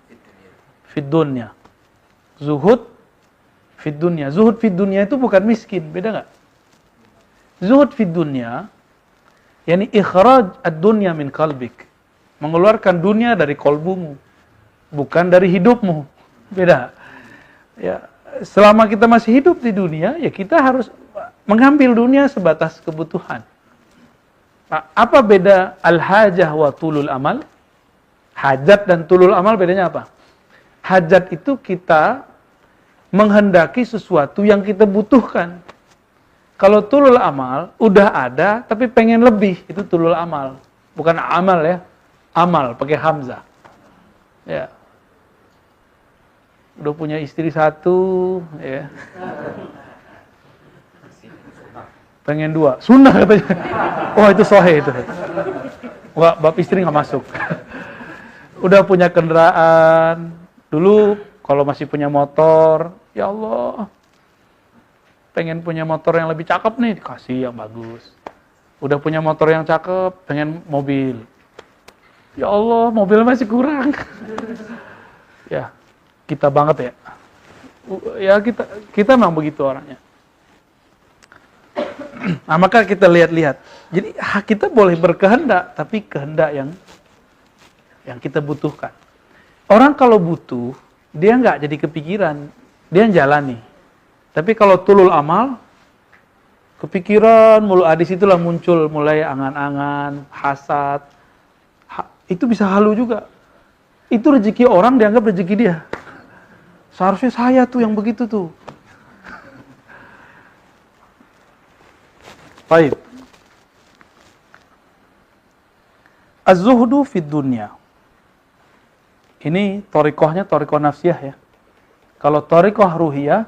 fid dunya. Zuhud fid dunya. Zuhud fid dunya itu bukan miskin, beda enggak? Zuhud fid dunya, yakni ikhraj ad-dunya min qalbik. Mengeluarkan dunia dari kolbumu, bukan dari hidupmu. Beda. Ya, selama kita masih hidup di dunia, ya kita harus mengambil dunia sebatas kebutuhan. Nah, apa beda al-hajah wa tulul amal? Hajat dan tulul amal bedanya apa? Hajat itu kita menghendaki sesuatu yang kita butuhkan. Kalau tulul amal, udah ada tapi pengen lebih, itu tulul amal. Bukan amal ya. Amal, pakai hamzah. Ya. Udah punya istri 1, ya. Pengen 2. Sunnah katanya. Oh, itu sahih itu. Wah, bab istri nggak masuk. Udah punya kendaraan. Dulu kalau masih punya motor, ya Allah. Pengen punya motor yang lebih cakep nih, dikasih yang bagus. Udah punya motor yang cakep, pengen mobil. Ya Allah, mobil masih kurang. Ya, kita banget ya. Ya kita memang begitu orangnya. Nah, maka kita lihat-lihat. Jadi kita boleh berkehendak, tapi kehendak yang kita butuhkan. Orang kalau butuh, dia nggak jadi kepikiran, dia jalani. Tapi kalau tulul amal, kepikiran mulu, di situlah muncul mulai angan-angan, hasad. Itu bisa halu juga. Itu rezeki orang dianggap rezeki dia. Seharusnya saya tuh yang begitu tuh. Baik. Az-zuhdu fid dunya. Ini thariqahnya thariqah nafsiyah ya. Kalau thariqah ruhiyah,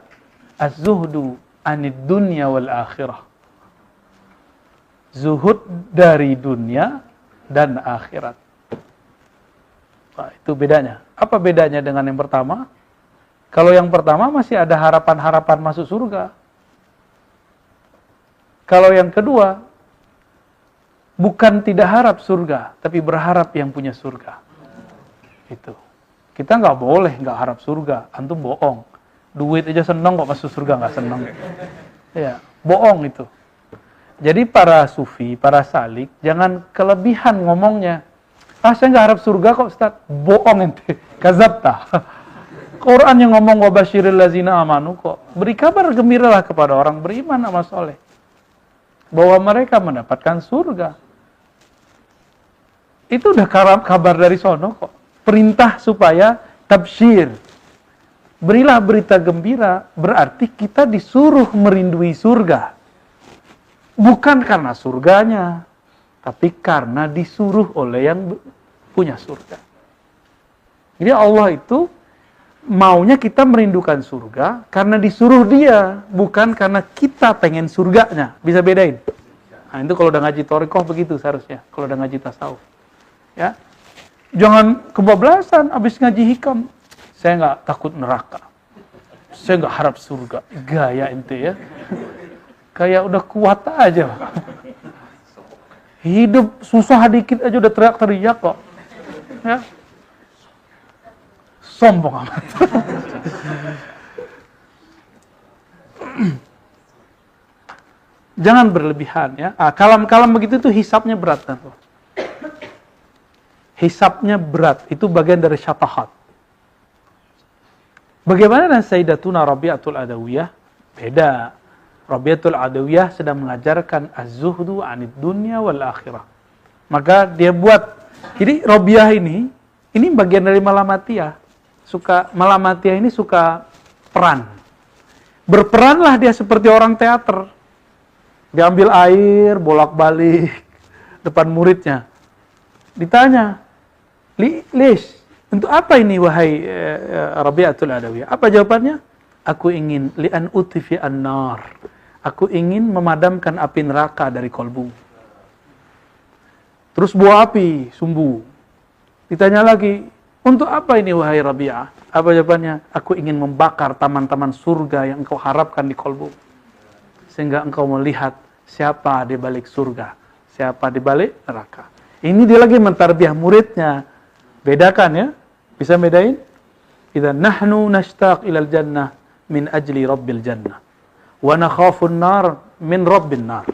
az-zuhdu anid dunya wal akhirah. Zuhud dari dunia dan akhirat. Nah, itu bedanya. Apa bedanya dengan yang pertama? Kalau yang pertama masih ada harapan-harapan masuk surga. Kalau yang kedua, bukan tidak harap surga, tapi berharap yang punya surga. Itu. Kita nggak boleh nggak harap surga. Antum bohong. Duit aja seneng kok masuk surga nggak seneng. Ya, bohong itu. Jadi para sufi, para salik, jangan kelebihan ngomongnya. Saya nggak harap surga kok Ustaz. Bohong ente. Kazabta. Quran yang ngomong wabasyiril lazina amanu kok. Beri kabar gembiralah kepada orang beriman amal soleh. Bahwa mereka mendapatkan surga. Itu udah kabar dari sono kok. Perintah supaya tabsyir. Berilah berita gembira, berarti kita disuruh merindui surga. Bukan karena surganya, tapi karena disuruh oleh yang punya surga. Jadi Allah itu maunya kita merindukan surga karena disuruh dia, bukan karena kita pengen surganya. Bisa bedain? Nah, itu kalau udah ngaji thariqah begitu seharusnya, kalau udah ngaji tasawuf. Ya. Jangan kebablasan habis ngaji hikam. Saya nggak takut neraka. Saya nggak harap surga. Gaya ente ya. Kayak udah kuat aja. Hidup susah dikit aja udah teriak-teriak kok. Ya. Sombong amat. Jangan berlebihan ya. Kalam-kalam begitu tuh hisapnya berat kan. Hisapnya berat, itu bagian dari syatahat. Bagaimana dengan Sayyidatuna Rabi'atul Adawiyah? Beda. Rabi'atul Adawiyah sedang mengajarkan az-zuhdu 'anid dunya wal akhirah. Maka dia buat, jadi Rabi'ah ini bagian dari Malamatiyah. Malamatiyah ini suka peran. Berperanlah dia seperti orang teater. Diambil air, bolak-balik depan muridnya. Ditanya, Lish, untuk apa ini wahai Rabi'atul Adawiyah? Apa jawabannya? Aku ingin li'an utifi an-nar. Aku ingin memadamkan api neraka dari kolbu. Terus buah api, sumbu. Ditanya lagi, untuk apa ini wahai Rabi'ah? Apa jawabannya? Aku ingin membakar taman-taman surga yang engkau harapkan di kolbu. Sehingga engkau melihat siapa di balik surga, siapa di balik neraka. Ini dia lagi mentarbiah muridnya. Bedakan ya. Bisa bedain? Idza nahnu nashtaq ilal jannah min ajli rabbil jannah. Wa nakhafun nar min rabbin nar.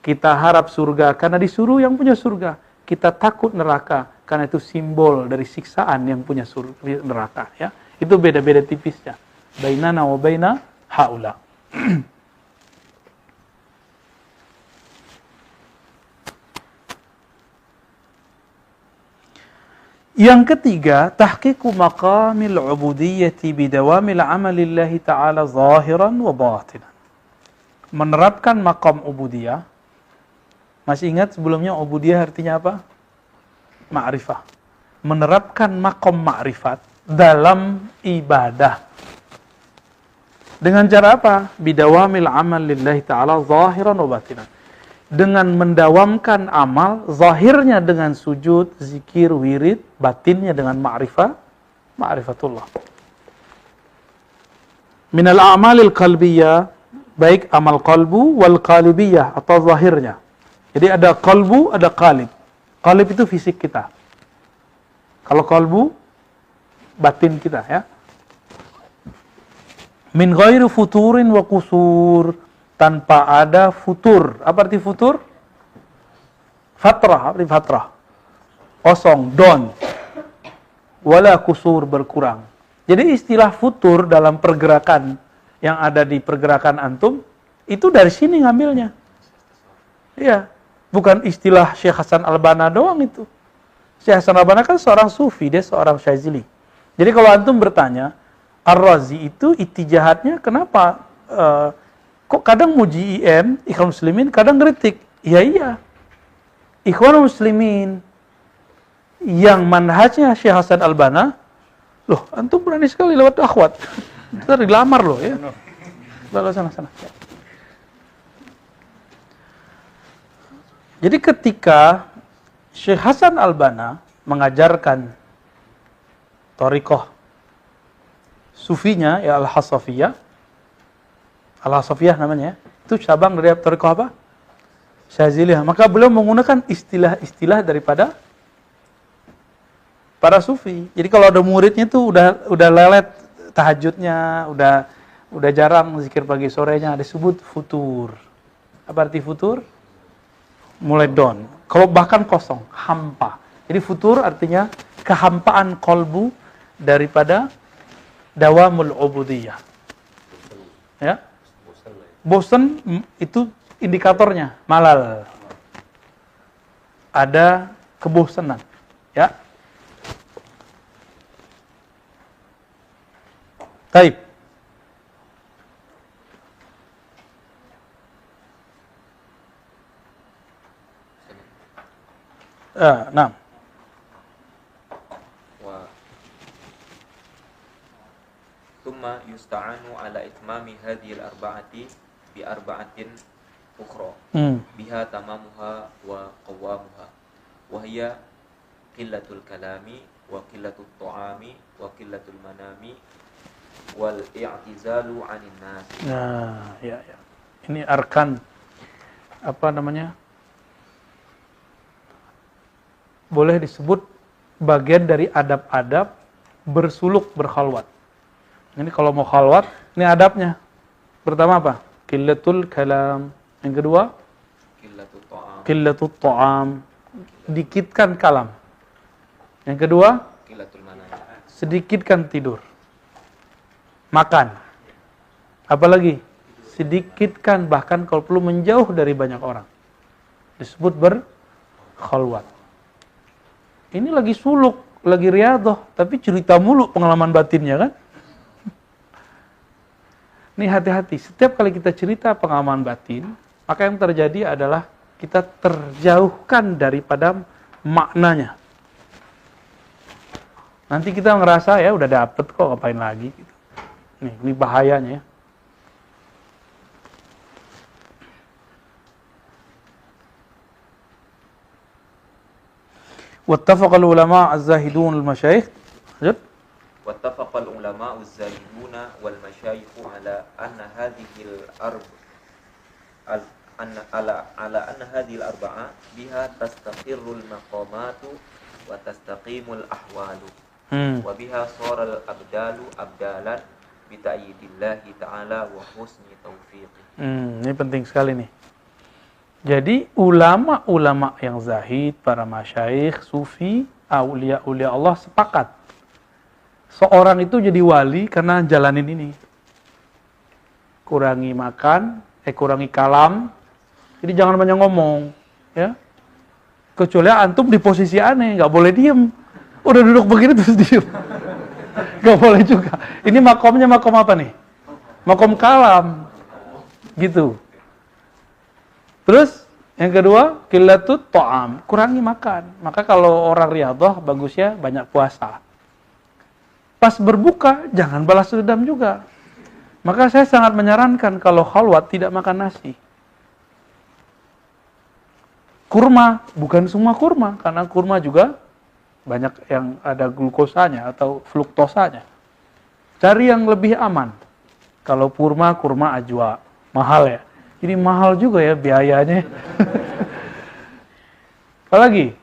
Kita harap surga karena disuruh yang punya surga. Kita takut neraka karena itu simbol dari siksaan yang punya surga, neraka ya. Itu beda-beda tipisnya. Bainana wa baina haula. Yang ketiga, tahqiqu maqamil ubudiyyati bidawamil amalillahi ta'ala zahiran wa batinan. Menerapkan maqam ubudiyah. Masih ingat sebelumnya ubudiyah artinya apa? Ma'rifah. Menerapkan maqam ma'rifat dalam ibadah. Dengan cara apa? Bidawamil amalillahi ta'ala zahiran wa batinan. Dengan mendawamkan amal, zahirnya dengan sujud, zikir, wirid, batinnya dengan ma'rifatullah. Minal a'malil qalbiyah, baik amal qalbu wal qalibiyah atau zahirnya. Jadi ada qalbu, ada qalib. Qalib itu fisik kita. Kalau qalbu, batin kita ya. Min ghairi futurin wa kusur. Tanpa ada futur. Apa arti futur? Fatrah. Apa arti fatrah? Kosong, don. Wala kusur, berkurang. Jadi istilah futur dalam pergerakan yang ada di pergerakan antum, itu dari sini ngambilnya. Iya. Bukan istilah Syekh Hasan Al-Banna doang itu. Syekh Hasan Al-Banna kan seorang sufi, dia seorang Syazili. Jadi kalau antum bertanya, Ar-Razi itu itijahatnya kenapa kok kadang muji IM, Ikhwan Muslimin, kadang kritik. Iya. Ikhwan Muslimin yang manhajnya Syekh Hasan Al-Banna, loh, antum berani sekali lewat akhwat. Ntar dilamar loh ya. Lalu sana. Jadi ketika Syekh Hasan Al-Banna mengajarkan thariqah sufinya, ya Al-Hasafiyah namanya, itu cabang dari thariqah apa? Syaziliyah. Maka beliau menggunakan istilah-istilah daripada para sufi. Jadi kalau ada muridnya tuh udah lelet tahajudnya, udah jarang zikir pagi sorenya, disebut futur. Apa arti futur? Mulai down. Kalau bahkan kosong, hampa. Jadi futur artinya kehampaan kolbu daripada dawamul ubudiyah. Ya. Bosan itu indikatornya, malal. Ada kebosanan. Ya. Baik. Nah. ثم يستعان على إتمام هذه الأربعة بأربعة أخرى بها تمامها وقوامها وهي قلة الكلام وقلة الطعام وقلة المنام والاعتزال عن الناس. Nah, ya. Ini arkan apa namanya? Boleh disebut bagian dari adab-adab bersuluk berkhalwat. Ini kalau mau khalwat, ini adabnya. Pertama apa? Qillatul kalam. Yang kedua? Qillatut ta'am. Dikitkan kalam. Yang kedua? Qillatul manam. Sedikitkan tidur. Makan. Apalagi? Sedikitkan, bahkan kalau perlu menjauh dari banyak orang. Disebut berkhalwat. Ini lagi suluk, lagi riyadhah, tapi cerita mulu pengalaman batinnya kan? Ini hati-hati, setiap kali kita cerita pengalaman batin, maka yang terjadi adalah kita terjauhkan daripada maknanya. Nanti kita ngerasa ya udah dapet kok, ngapain lagi gitu. Ini bahayanya ya. Wattafaqal ulama az-zahidun al-masyayikh. Lanjut. واتفق العلماء الزاهدون والمشايخ على أن هذه الأربعة بها تستقر المقامات وتستقيم الأحوال وبها صار الأبدال أبدالا بتأييد الله تعالى وحسن توفيقه. Ini penting sekali nih. Jadi ulama-ulama yang zahid, para masyayikh, sufi, aulia-aulia Allah sepakat. Seorang itu jadi wali karena jalanin ini. Kurangi makan, kurangi kalam. Jadi jangan banyak ngomong, ya. Kecuali antum di posisi aneh, nggak boleh diem. Udah duduk begini terus diem. Nggak boleh juga. Ini makomnya makom apa nih? Makom kalam. Gitu. Terus yang kedua, qillatut ta'am, kurangi makan. Maka kalau orang riyadhah bagusnya banyak puasa. Pas berbuka, jangan balas dendam juga. Maka saya sangat menyarankan kalau khalwat tidak makan nasi. Kurma, bukan semua kurma, karena kurma juga banyak yang ada glukosanya atau fruktosanya. Cari yang lebih aman. Kalau kurma ajwa, mahal ya. Ini mahal juga ya biayanya. Apalagi?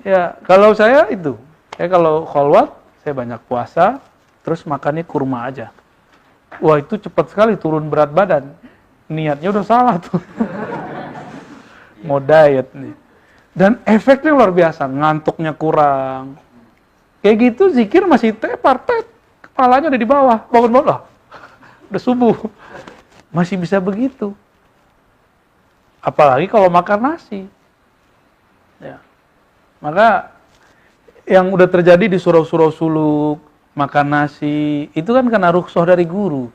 Ya, kalau saya itu, kalau khalwat, saya banyak puasa, terus makannya kurma aja. Wah, itu cepat sekali turun berat badan. Niatnya udah salah tuh. Mau diet nih. Dan efeknya luar biasa, ngantuknya kurang. Kayak gitu zikir masih tepar-tet, kepalanya udah di bawah, bangun-bangun lah. Udah subuh. Masih bisa begitu. Apalagi kalau makan nasi. Ya. Maka yang udah terjadi di surau-surau suluk, makan nasi, itu kan karena rukhsah dari guru.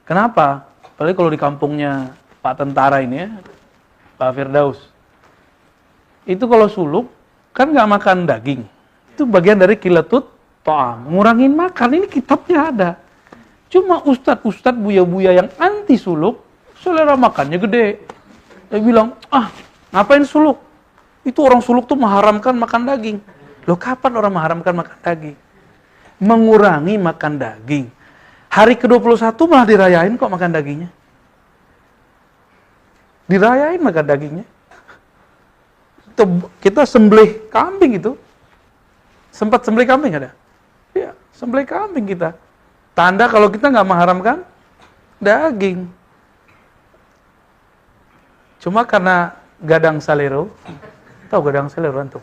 Kenapa? Apalagi kalau di kampungnya Pak Tentara ini ya, Pak Firdaus. Itu kalau suluk, kan nggak makan daging. Itu bagian dari qillatut ta'am. Ngurangin makan, ini kitabnya ada. Cuma ustadz-ustadz buya-buya yang anti suluk, selera makannya gede. Dia bilang, Ngapain suluk? Itu orang suluk tuh mengharamkan makan daging. Loh, kapan orang mengharamkan makan daging? Mengurangi makan daging. Hari ke-21 malah dirayain kok makan dagingnya. Dirayain makan dagingnya. Kita sembelih kambing itu. Sempat sembelih kambing ada? Iya, sembelih kambing kita. Tanda kalau kita nggak mengharamkan daging. Cuma karena gadang salero, tahu gadang salero antum?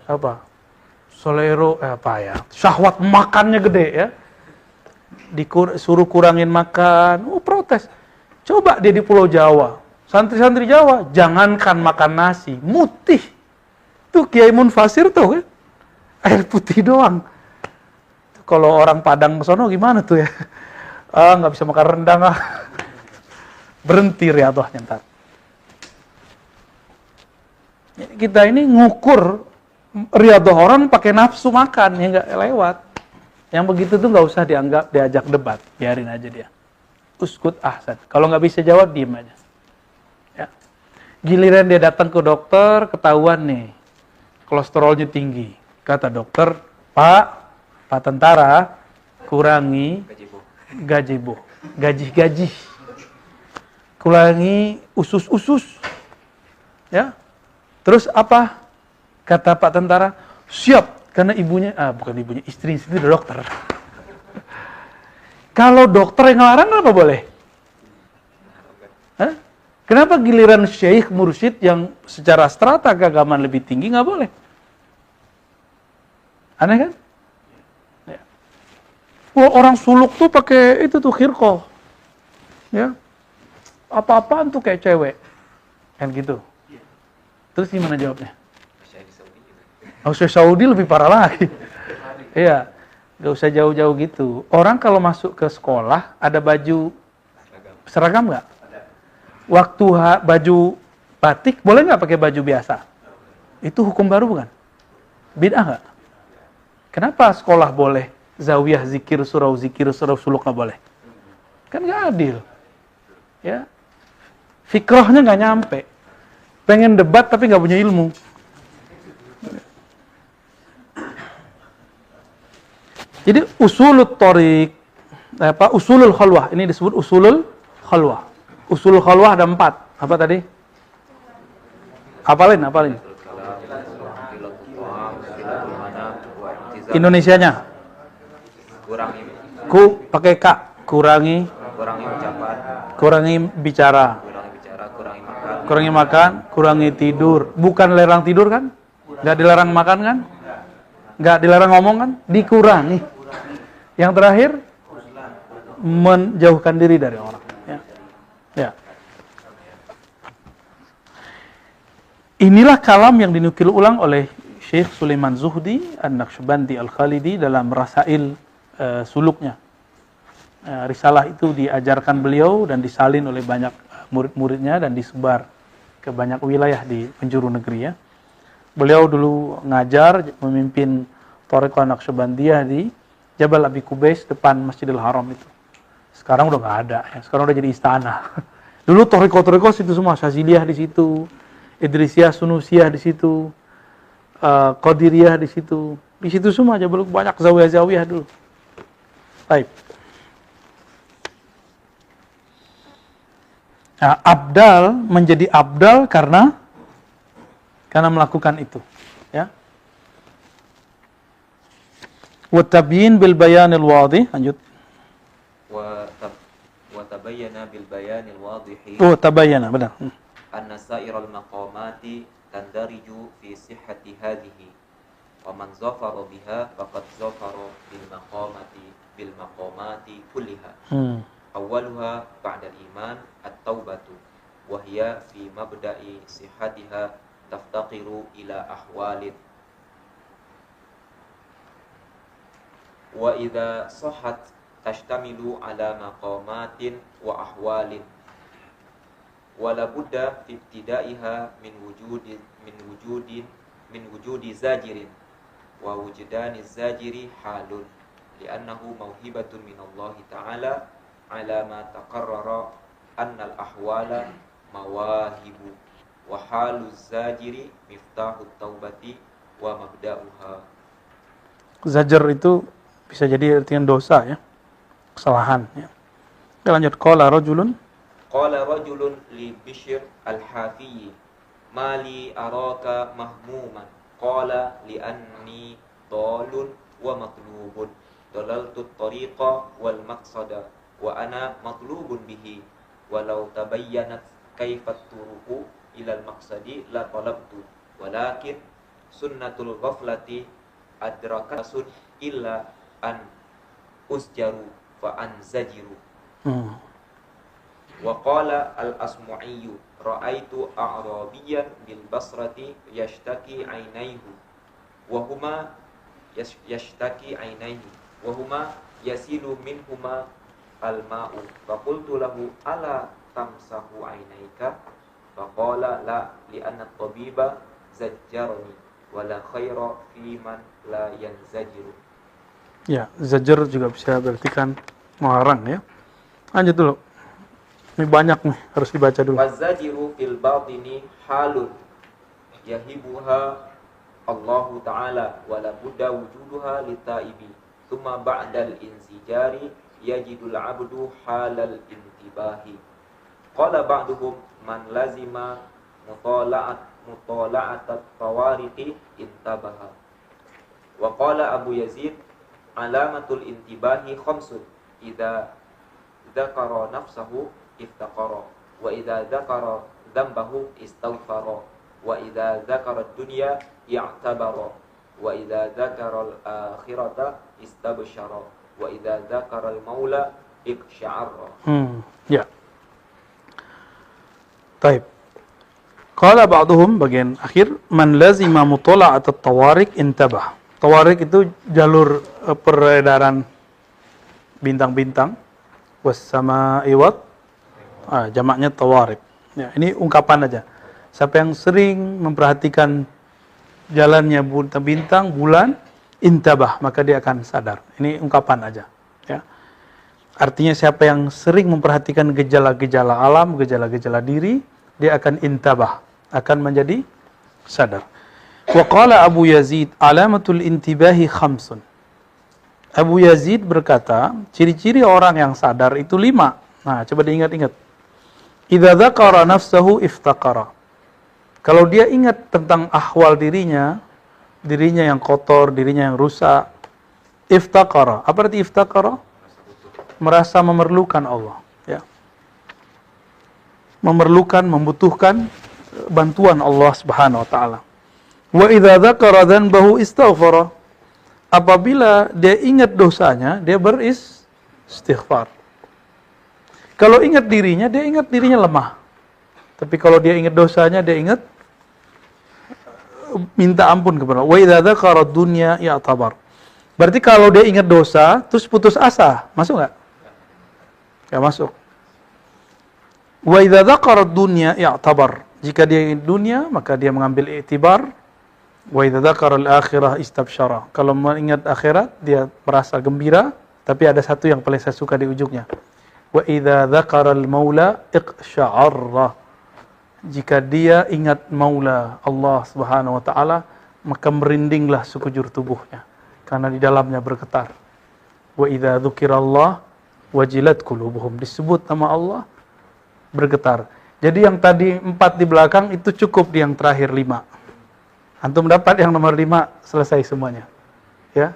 Apa? Salero apa ya? Syahwat makannya gede ya. Disuruh kurangin makan, protes. Coba dia di Pulau Jawa, santri-santri Jawa, jangankan makan nasi, mutih. Tuh Kiai Munfasir tuh kan, air putih doang. Kalau orang Padang kesono gimana tuh ya? Nggak bisa makan rendang ah. Berhenti riadohnya ntar. Kita ini ngukur riadoh orang pakai nafsu makan, ya nggak lewat. Yang begitu tuh nggak usah diajak debat, biarin aja dia. Uskut ahsan. Kalau nggak bisa jawab, diem aja. Ya. Giliran dia datang ke dokter, ketahuan nih, kolesterolnya tinggi. Kata dokter, Pak tentara, kurangi gaji. Kurangi usus-usus. Ya. Terus apa? Kata Pak tentara, siap. Karena ibunya, bukan ibunya, istri udah dokter. Kalau dokter yang ngelarang, kenapa boleh? Hah? Kenapa giliran syekh mursyid yang secara strata keagamaan lebih tinggi nggak boleh? Aneh kan? Ya. Orang suluk tuh pakai itu tuh khirqoh. Ya. Apa-apaan tuh kayak cewek. Kan gitu. Terus gimana jawabnya? Saudi lebih parah lagi. Iya, gak usah jauh-jauh gitu. Orang kalau masuk ke sekolah ada baju seragam nggak? Waktu baju batik boleh nggak pakai baju biasa? Itu hukum baru bukan? Bid'ah nggak? Kenapa sekolah boleh zawiyah zikir surau suluk nggak boleh? Kan nggak adil. Ya, fikrahnya nggak nyampe. Pengen debat tapi nggak punya ilmu. Jadi usulul thoriq, usulul khalwah, ini disebut usulul khalwah. Usulul khalwah ada 4. Apa tadi? Apalin. Indonesianya. Pakai K, kurangi ucapan, kurangi bicara, kurangi makan, kurangi tidur. Bukan larang tidur kan? Nggak dilarang makan kan? Nggak dilarang ngomong kan? Dikurangi. Yang terakhir, menjauhkan diri dari orang. Ya. Inilah kalam yang dinukil ulang oleh Syekh Sulaiman Zuhdi An-Naqsyabandi Al-Khalidi dalam Rasail suluknya. Risalah itu diajarkan beliau dan disalin oleh banyak murid-muridnya dan disebar ke banyak wilayah di penjuru negeri ya. Beliau dulu ngajar, memimpin Thariqah Naqsyabandiyah di Jabal Abi Kubais depan Masjidil Haram itu. Sekarang udah nggak ada, ya. Sekarang udah jadi istana. Dulu Thariqah itu semua, Syaziliyah di situ, Idrisiyah, Sunusiyah di situ, Qadiriyah di situ semua aja, belum banyak zawiyah-zawiyah dulu. Baik. Nah, abdal menjadi abdal karena melakukan itu, ya. Wa tabyin bil bayanil wadih, lanjut. Wa tabayyana bil bayanil wadih. Oh, tabayyana, benar. Anna sa'iral maqamati tandariju fi sihhati hadhihi. Wa man zafara biha faqad zafara bil maqamati kulliha. Awwaluha ba'da al-iman at-taubatu wa hiya fi mabda'i sihhatiha taftaqiru ila ahwalin. Wa idza sahhat tashtamilu ala maqamatin wa ahwalin. Wala budda fi ibtidaiha min wujudi zajirin wa wujdani zajiri halun li'annahu mauhibatun min Allah ta'ala ala ma taqarrara anna al-ahwala mawahibu wa haluz zajiri miftahut taubati wa mabda'uha. Zajar itu bisa jadi artian dosa ya, kesalahan ya. Kita lanjut. Qala rajulun li Bishr al-Hafiyi mali araka mahmuman qala li anni dalun wa matlubun dalaltu tariqa wal maqsada wa ana matlubun bihi walau tabayyanat kaifat turuqu ila al-maqsadi la talabtu walakin sunnatul ghaflati adrakasun illa an usjaru fa anzajiru. Wa qala al-Asmu'iyyu ra'aitu a'rabiyyan bil Basrati yashtaki 'ainaihi wa huma yasilu minhuma al-ma'u fa qultu lahu ala tamsahu 'ainaika fa qala la li anna at-tabiba zajjarani wa la khaira fi man la yanzajiru. Ya, zajar juga bisa berartikan melarang ya. Lanjut dulu. Ini banyak nih, harus dibaca dulu. Wazajiru fil batini halun yahibuha Allahu ta'ala wala budda wujuduha litaibi thumma ba'dal insijari yajidul abdu halal intibahi. Qala ba'duhum man lazima mutala'at tawariqi intabaha. Wa qala Abu Yazid alamatul intibahi khamsun idza dzakara nafsahu iftaqara wa idza dzakara dzambahu istaghfara wa idza dzakara dunya i'tabara wa idza dzakara al-akhirata istabshara wa idza dzakara al-maula iqsha'ara. Ya. Baik. Qala ba'duhum, bagian akhir, man lazima mutala'at at-tawariq intabah. Tawariq itu jalur peredaran bintang-bintang. Was-sama'i jamaknya tawariq. Ya, ini ungkapan aja. Siapa yang sering memperhatikan jalannya bintang, bulan, intabah, maka dia akan sadar. Ini ungkapan aja. Ya. Artinya siapa yang sering memperhatikan gejala-gejala alam, gejala-gejala diri, dia akan intabah, akan menjadi sadar. Wa qala Abu Yazid, alamatul intibahi khamsun. Abu Yazid berkata, ciri-ciri orang yang sadar itu 5. Nah, coba diingat-ingat. Idza dzakara nafsahu iftaqara. Kalau dia ingat tentang ahwal dirinya yang kotor, dirinya yang rusak, iftaqara. Apa arti iftaqara? Merasa memerlukan Allah, ya. Memerlukan, membutuhkan bantuan Allah Subhanahu wa taala. Wa idza dzakara dzanbahu istaghfara. Apabila dia ingat dosanya, dia beristighfar. Kalau ingat dirinya, dia ingat dirinya lemah. Tapi kalau dia ingat dosanya, dia ingat minta ampun kepada Allah. Wa idza dzakara dunya ya'tabar. Berarti kalau dia ingat dosa, terus putus asa, masuk enggak? Enggak masuk. Wa idza dzakara dunya ya'tabar. Jika dia ingat dunia, maka dia mengambil i'tibar. Wa idza dzakara al-akhirah istabsyara. Kalau mengingat akhirat, dia merasa gembira, tapi ada satu yang paling saya suka di ujungnya. Wa idza dzakara al-maula iqsha'arra. Jika dia ingat Maula Allah Subhanahu wa taala, maka merindinglah sekujur tubuhnya karena di dalamnya bergetar. Wa idza dzukirallah wajilat qulubuhum. Disebut nama Allah, bergetar. Jadi yang tadi 4 di belakang itu cukup, di yang terakhir 5. Antum dapat yang nomor 5, selesai semuanya. Ya.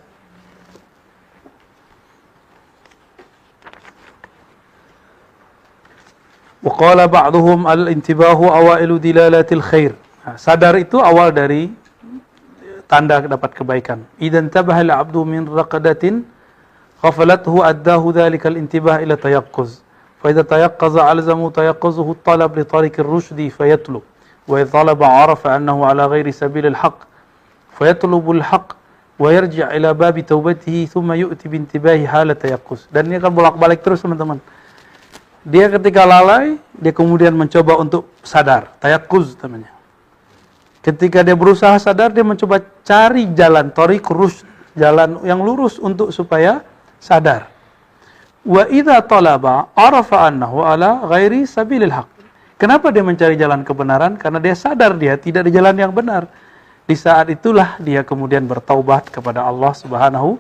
Wa qala ba'dhum al-intibahu awailu dilalatil khair. Sadar itu awal dari tanda dapat kebaikan. Idzan tabaha al-'abdu min raqadatin ghafalathu addahu dhalika al-intibah ila tayaqquz. Fa idza tayaqqaza alzamu tayaqquzuhu at-talab li tariq ar-rushd fayatlub. Wa idza talaba 'arafa annahu 'ala ghairi sabil al-haqq fayatlubu al-haqq wa yarji' ila babi taubatihi thumma yu'ti bi intibahi hala tayaqquz. Dan ini akan bolak-balik terus teman-teman. Dia ketika lalai, dia kemudian mencoba untuk sadar, tayaqquz namanya. Ketika dia berusaha sadar, dia mencoba cari jalan thariq rusyd, jalan yang lurus untuk supaya sadar. Wa idza talaba arafa annahu ala ghairi sabilil haqq. Kenapa dia mencari jalan kebenaran? Karena dia sadar dia tidak di jalan yang benar. Di saat itulah dia kemudian bertaubat kepada Allah Subhanahu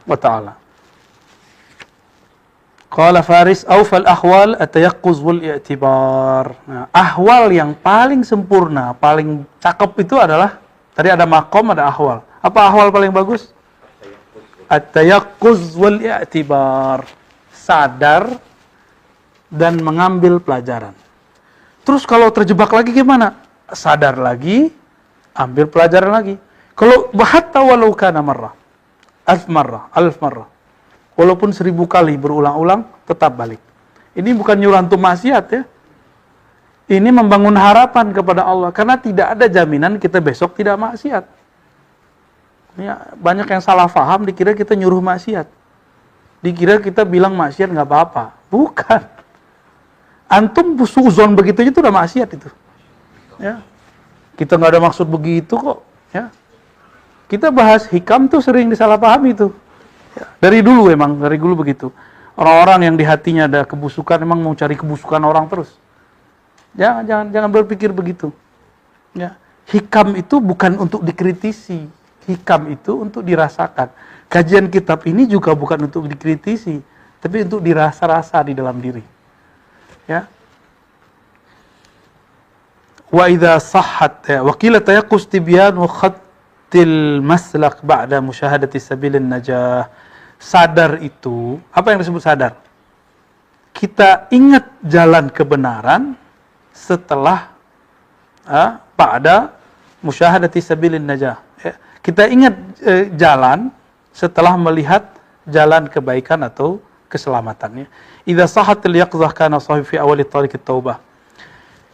wa taala. Qala Faris, awfal ahwal at-tayaqquz wal i'tibar. Nah, ahwal yang paling sempurna, paling cakep itu adalah tadi ada makom, ada ahwal. Apa ahwal paling bagus? At-tayaqquz wal i'tibar. Sadar dan mengambil pelajaran. Terus kalau terjebak lagi gimana? Sadar lagi, ambil pelajaran lagi. Kalau hatta walau kana marrah, alf marrah. Walaupun 1000 kali berulang-ulang, tetap balik. Ini bukan nyuruh antum maksiat ya. Ini membangun harapan kepada Allah. Karena tidak ada jaminan kita besok tidak maksiat. Ya, banyak yang salah faham, dikira kita nyuruh maksiat. Dikira kita bilang maksiat nggak apa-apa. Bukan. Antum suzon begitu itu udah maksiat itu. Ya. Kita nggak ada maksud begitu kok. Ya. Kita bahas hikam tuh sering disalahpahami itu. Ya, dari dulu begitu. Orang-orang yang di hatinya ada kebusukan emang mau cari kebusukan orang terus. Jangan berpikir begitu. Ya, hikam itu bukan untuk dikritisi. Hikam itu untuk dirasakan. Kajian kitab ini juga bukan untuk dikritisi, tapi untuk dirasa-rasa di dalam diri. Ya. Wa idza sahhat wa qila tayaqqus tibyan wa khattil maslak ba'da musyahadati sabilin najah. Sadar itu, apa yang disebut sadar? Kita ingat jalan kebenaran setelah ba'da musyahadati sabilin najah. Ya. Kita ingat jalan setelah melihat jalan kebaikan atau keselamatannya. Idza sahhatil yaqzah kana sahih fi awali tariq at-taubah.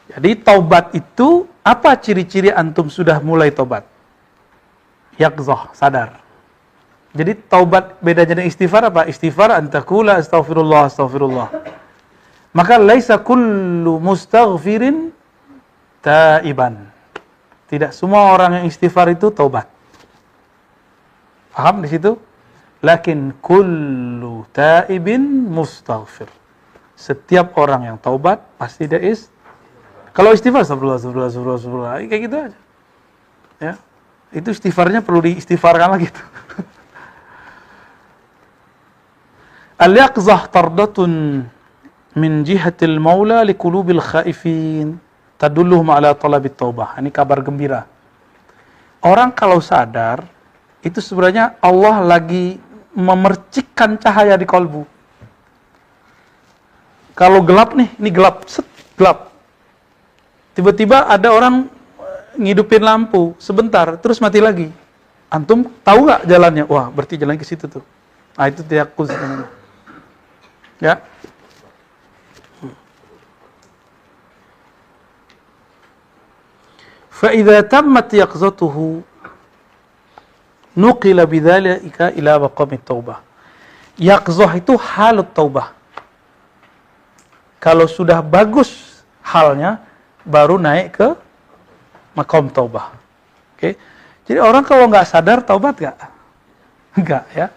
Jadi taubat itu apa ciri-ciri antum sudah mulai taubat? Yaqzah, sadar. Jadi taubat bedanya dengan istighfar apa? Istighfar antakula astaghfirullah. Maka laisa kullu mustaghfirin taiban. Tidak semua orang yang istighfar itu taubat. Paham di situ? Lakin kullu taibin mustaghfir. Setiap orang yang taubat pasti dia kalau istighfar astagfirullah kayak gitu aja. Ya. Itu istighfarnya perlu diistighfarkan lagi tuh. Al-yaqzah tardatun min jihatil maula liqulubil khaifin tadulluhum ala talabit taubah. Ini kabar gembira. Orang kalau sadar itu sebenarnya Allah lagi memercikkan cahaya di kalbu. Kalau gelap nih, ini gelap, gelap. Tiba-tiba ada orang ngidupin lampu sebentar, terus mati lagi. Antum tahu nggak jalannya? Wah, berarti jalan ke situ tuh. Nah, itu tayaqquz namanya. Ya. Fa idza tammat yaqzatuhu nuqila bidzalika ila maqamit taubah. Yaqzah itu halut taubah. Kalau sudah bagus halnya baru naik ke maqam taubah. Oke. Jadi orang kalau nggak sadar taubat nggak? Enggak ya.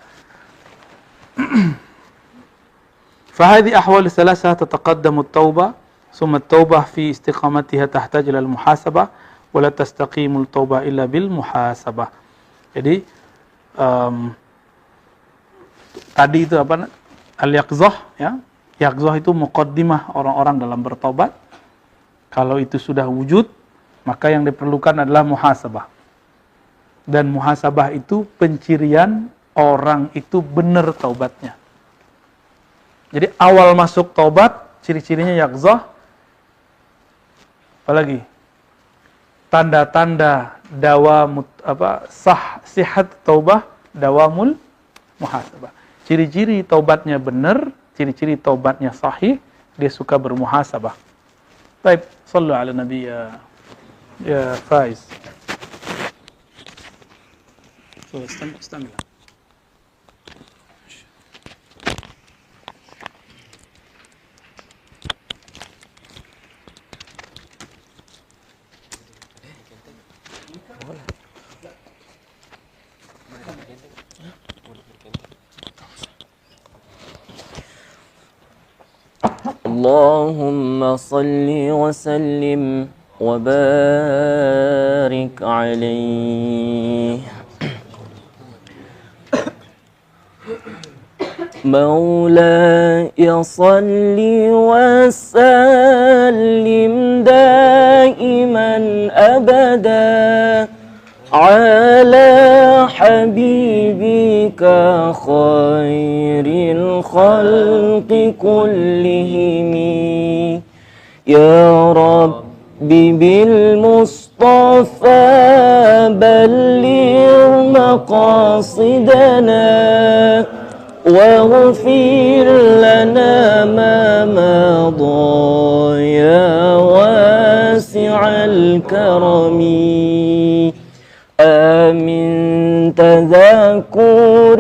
فهذه أحوال ثلاثة تتقدم التوبة ثم التوبة في استقامتها تحتاج إلى المحاسبة ولا تستقيم التوبة إلا بالمحاسبة. Jadi tadi itu apa? Al-yaqzah ya. Yaqzah itu muqaddimah orang-orang dalam bertobat. Kalau itu sudah wujud, maka yang diperlukan adalah muhasabah. Dan muhasabah itu pencirian orang itu benar taubatnya. Jadi awal masuk taubat, ciri-cirinya yaqzah. Apalagi? Tanda-tanda sihat taubah, dawamul muhasabah. Ciri-ciri taubatnya benar, ciri-ciri taubatnya sahih, dia suka bermuhasabah. Baik, sallu ala nabi ya Faiz. So, استمع. اللهم صل وسلم وبارك عليه. مولاي صل وسلم دائما أبدا على حبيبك خير الخلق كلهم. يا رب بالمصطفى بلغ مقاصدنا واغفر لنا ما مضى يا واسع الكرم. آمين تذكر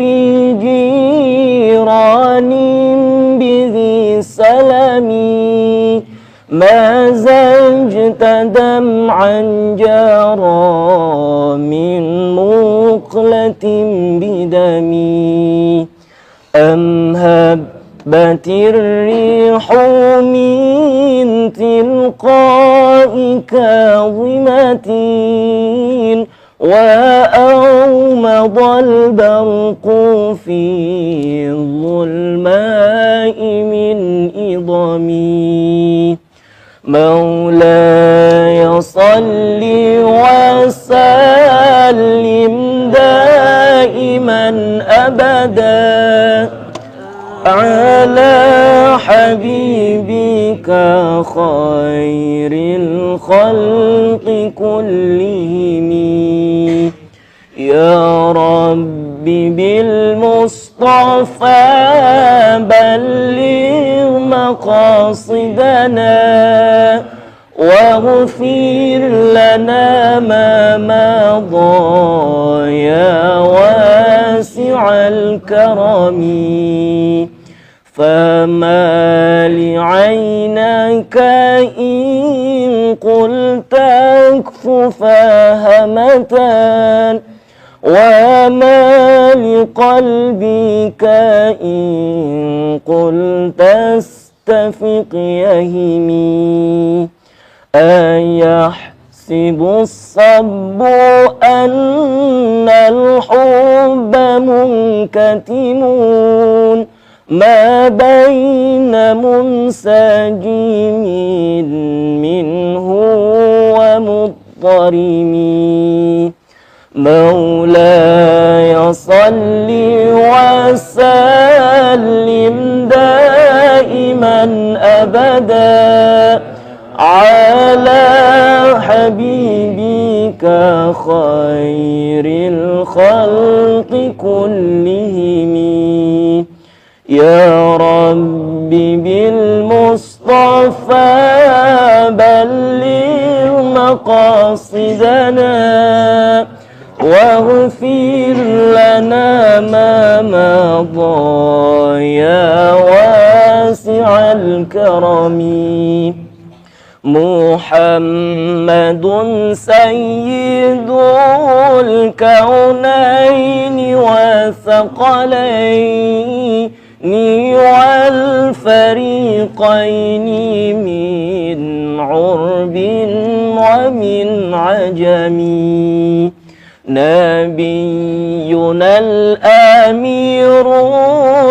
جيران بذي سلم ما زجت دمعا جرى من مقلة بدمي. أم هبت الريح من تلقاء كاظمة وأومض البرق في الظلماء من إضمي. مولاي صل وسلم دائما أبدا على حبيبك خير الخلق كلهم. يا رب بالمصطفى بلغ مقاصدنا واغفر لنا ما مضى يا واسع الكرم. فما لعينك إن قلت اكففا همتان وما لقلبك إن قلت استفق يهمي. أيحسب الصب أن الحب منكتم ما بين منسجم منه ومضطرم. مولاي صل وسلم دائما أبدا على حبيبك خير الخلق كلهم. يا رب بالمصطفى بلغ مقاصدنا واغفر لنا ما مضى يا واسع الكرم. محمد سيد الكونين والثقلين والفريقين من عرب ومن عجم. نبينا الأمير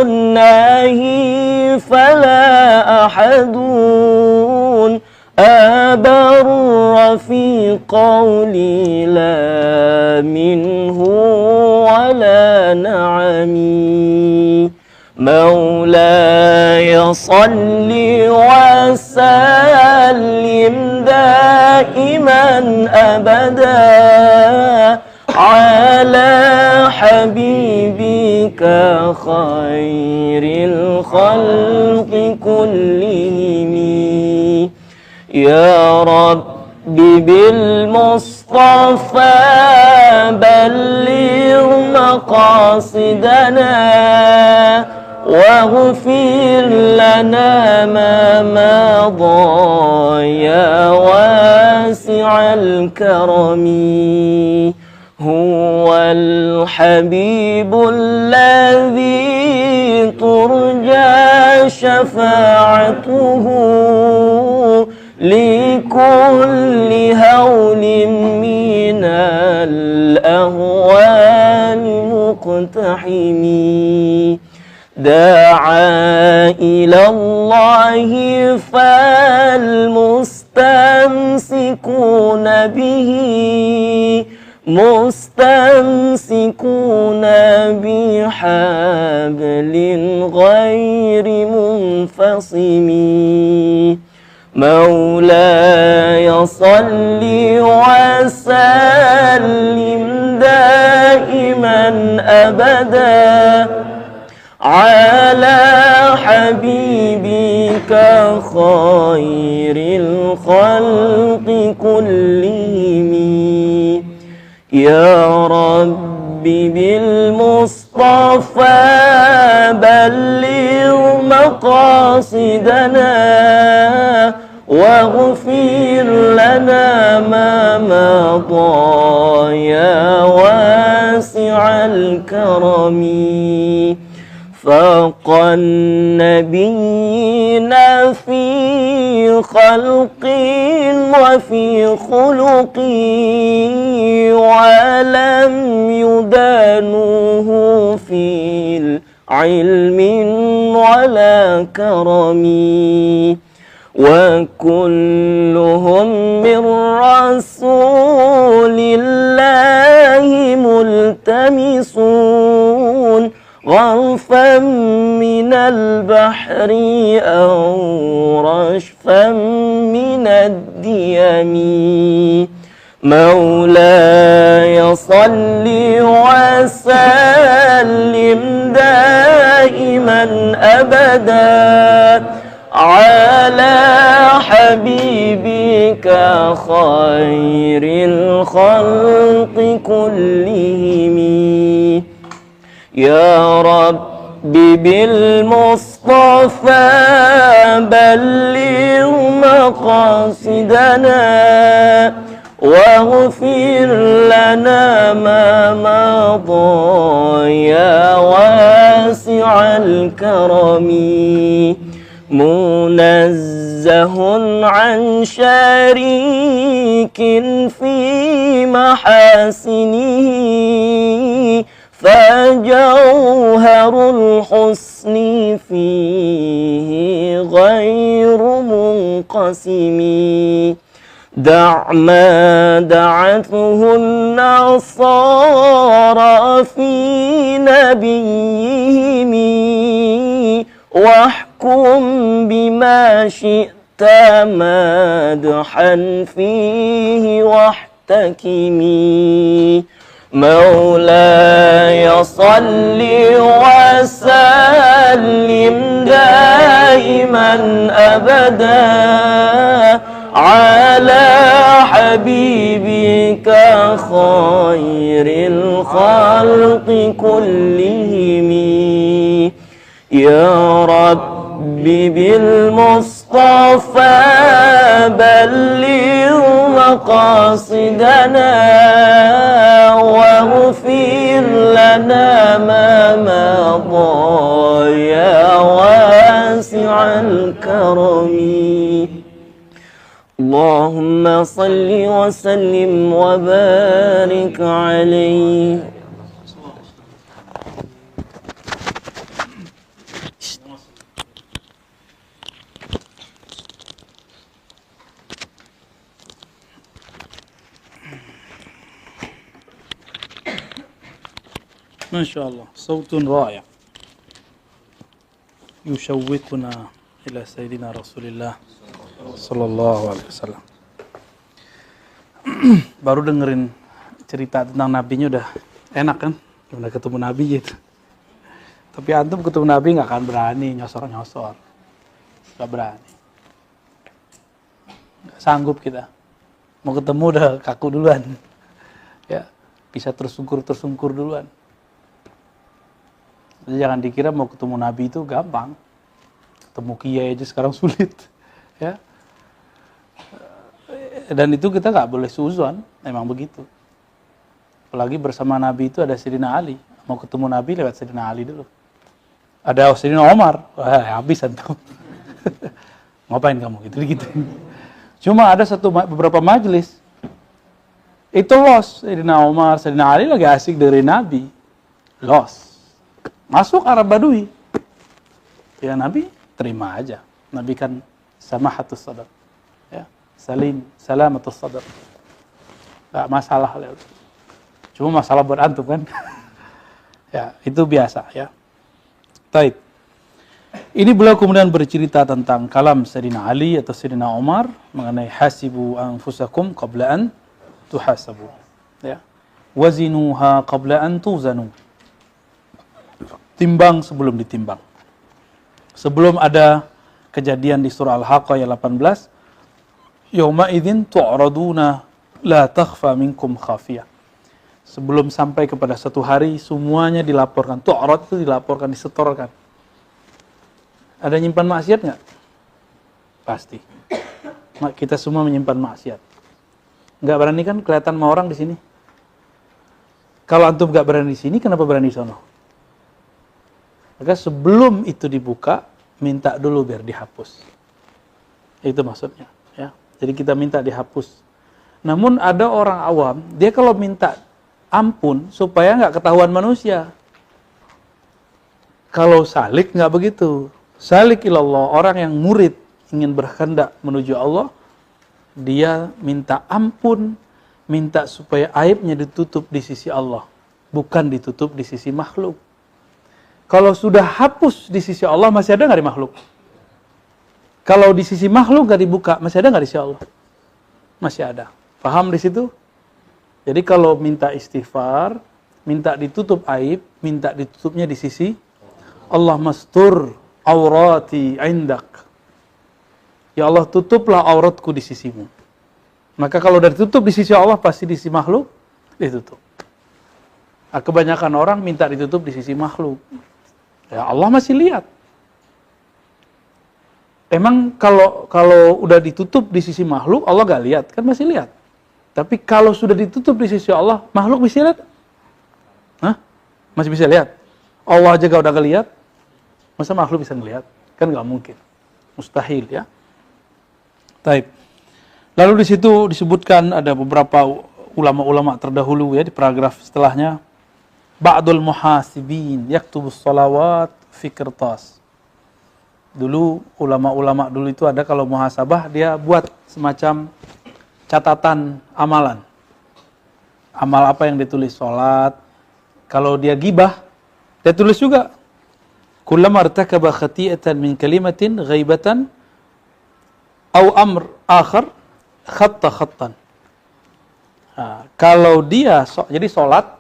الناهي فلا أحد أبر في قولي لا منه ولا نعمي. مولاي صل وسلم دائما أبدا على حبيبك خير الخلق كلهم. يا رب بالمصطفى بلغ مقاصدنا واغفر لنا ما مضى يا واسع الكرم. هو الحبيب الذي ترجى شفاعته لكل هول من الأهوال مقتحم دعا إلى الله فالمستمسكون به مستمسكون بحبل غير منفصم مولاي صل وسلم دائما أبدا على حبيبك خير الخلق كلهم يا رب بالمصطفى بلغ مقاصدنا واغفر لنا ما مضى يا واسع الكرم فوق النبيين في خلق وفي خلق ولم يدانوه في العلم ولا كرم وكلهم من رسول الله ملتمسون غرفا من البحر أو رشفا من الديم مولاي صل وسلم دائما أبدا على حبيبك خير الخلق كلهم يا رب بالمصطفى بلغ مقاصدنا واغفر لنا ما مضى يا واسع الكرم منزه عن شريك في محاسنه فجوهر الحسن فيه غير منقسم دع ما دعته النصارى في نبيهم واحكم بما شئت مدحا فيه واحتكمي مولاي صل وسلم دائما أبدا على حبيبك خير الخلق كلهم يا رب بالمصطفى بلغ مقاصدنا واغفر لنا ما مضى يا واسع الكرم اللهم صل وسلم وبارك عليه ما شاء الله صوت رائع يشوقنا إلى سيدنا رسول الله صلى الله عليه wasallam. Baru dengerin cerita tentang nabinya udah enak kan, udah ketemu nabi gitu. Tapi antum ketemu nabi nggak akan berani nyosor-nyosor, nggak berani, nggak sanggup kita. Mau ketemu udah kaku duluan, ya bisa tersungkur duluan. Jadi jangan dikira mau ketemu nabi itu gampang, ketemu kiai aja sekarang sulit, ya. Dan itu kita nggak boleh suzon, memang begitu. Apalagi bersama Nabi itu ada Sayyidina Ali. Mau ketemu Nabi lewat Sayyidina Ali dulu. Ada Sayyidina Omar. Wah, habis antum. Ngapain kamu gitu. Cuma ada beberapa majelis itu lost. Sayyidina Omar, Sayyidina Ali lagi asik dari Nabi. Lost. Masuk Arab Badui. Ya Nabi terima aja. Nabi kan samahatus sadar. Ya, salamatus sadar. Enggak masalah. Cuma masalah buat antum kan. Ya, itu biasa ya. Taib. Ini beliau kemudian bercerita tentang kalam Sayyidina Ali atau Sayyidina Umar mengenai hasibu anfusakum qabla an tuhasabu. Ya. Wazinuha qabla an tuzanu. Timbang sebelum ditimbang. Sebelum ada kejadian di surah Al-Haqqah ayat 18, yauma idzin tu'raduna la takhfa minkum khafiyah. Sebelum sampai kepada satu hari semuanya dilaporkan. Tu'rad itu dilaporkan, disetorkan. Ada nyimpan maksiat nggak? Pasti. Kita semua menyimpan maksiat. Nggak berani kan kelihatan sama orang di sini? Kalau antum nggak berani di sini, kenapa berani di sono? Maka sebelum itu dibuka, minta dulu biar dihapus. Itu maksudnya. Ya. Jadi kita minta dihapus. Namun ada orang awam, dia kalau minta ampun supaya nggak ketahuan manusia. Kalau salik nggak begitu. Salik ilallah, orang yang murid ingin berkehendak menuju Allah, dia minta ampun, minta supaya aibnya ditutup di sisi Allah, bukan ditutup di sisi makhluk. Kalau sudah hapus di sisi Allah, masih ada nggak di makhluk? Kalau di sisi makhluk nggak dibuka, masih ada nggak di sisi Allah? Masih ada. Paham di situ? Jadi kalau minta istighfar, minta ditutup aib, minta ditutupnya di sisi Allah, mastur aurati indak. Ya Allah, tutuplah auratku di sisimu. Maka kalau udah ditutup di sisi Allah, pasti di sisi makhluk ditutup. Nah, kebanyakan orang minta ditutup di sisi makhluk. Ya Allah masih lihat. Emang kalau udah ditutup di sisi makhluk, Allah gak lihat? Kan masih lihat. Tapi kalau sudah ditutup di sisi Allah, makhluk bisa lihat? Hah? Masih bisa lihat? Allah aja udah gak lihat, masa makhluk bisa ngelihat? Kan gak mungkin. Mustahil ya. Taib. Lalu di situ disebutkan ada beberapa ulama-ulama terdahulu ya di paragraf setelahnya. Ba'dul muhasibin yaktubus salawat fi kertas. Dulu ulama-ulama dulu itu ada kalau muhasabah dia buat semacam catatan amalan. Amal apa yang ditulis, salat. Kalau dia gibah, dia tulis juga. Kullama irtakaba khati'atan min kalimatin ghaibatan aw amr akhar khattan. Nah, kalau dia jadi salat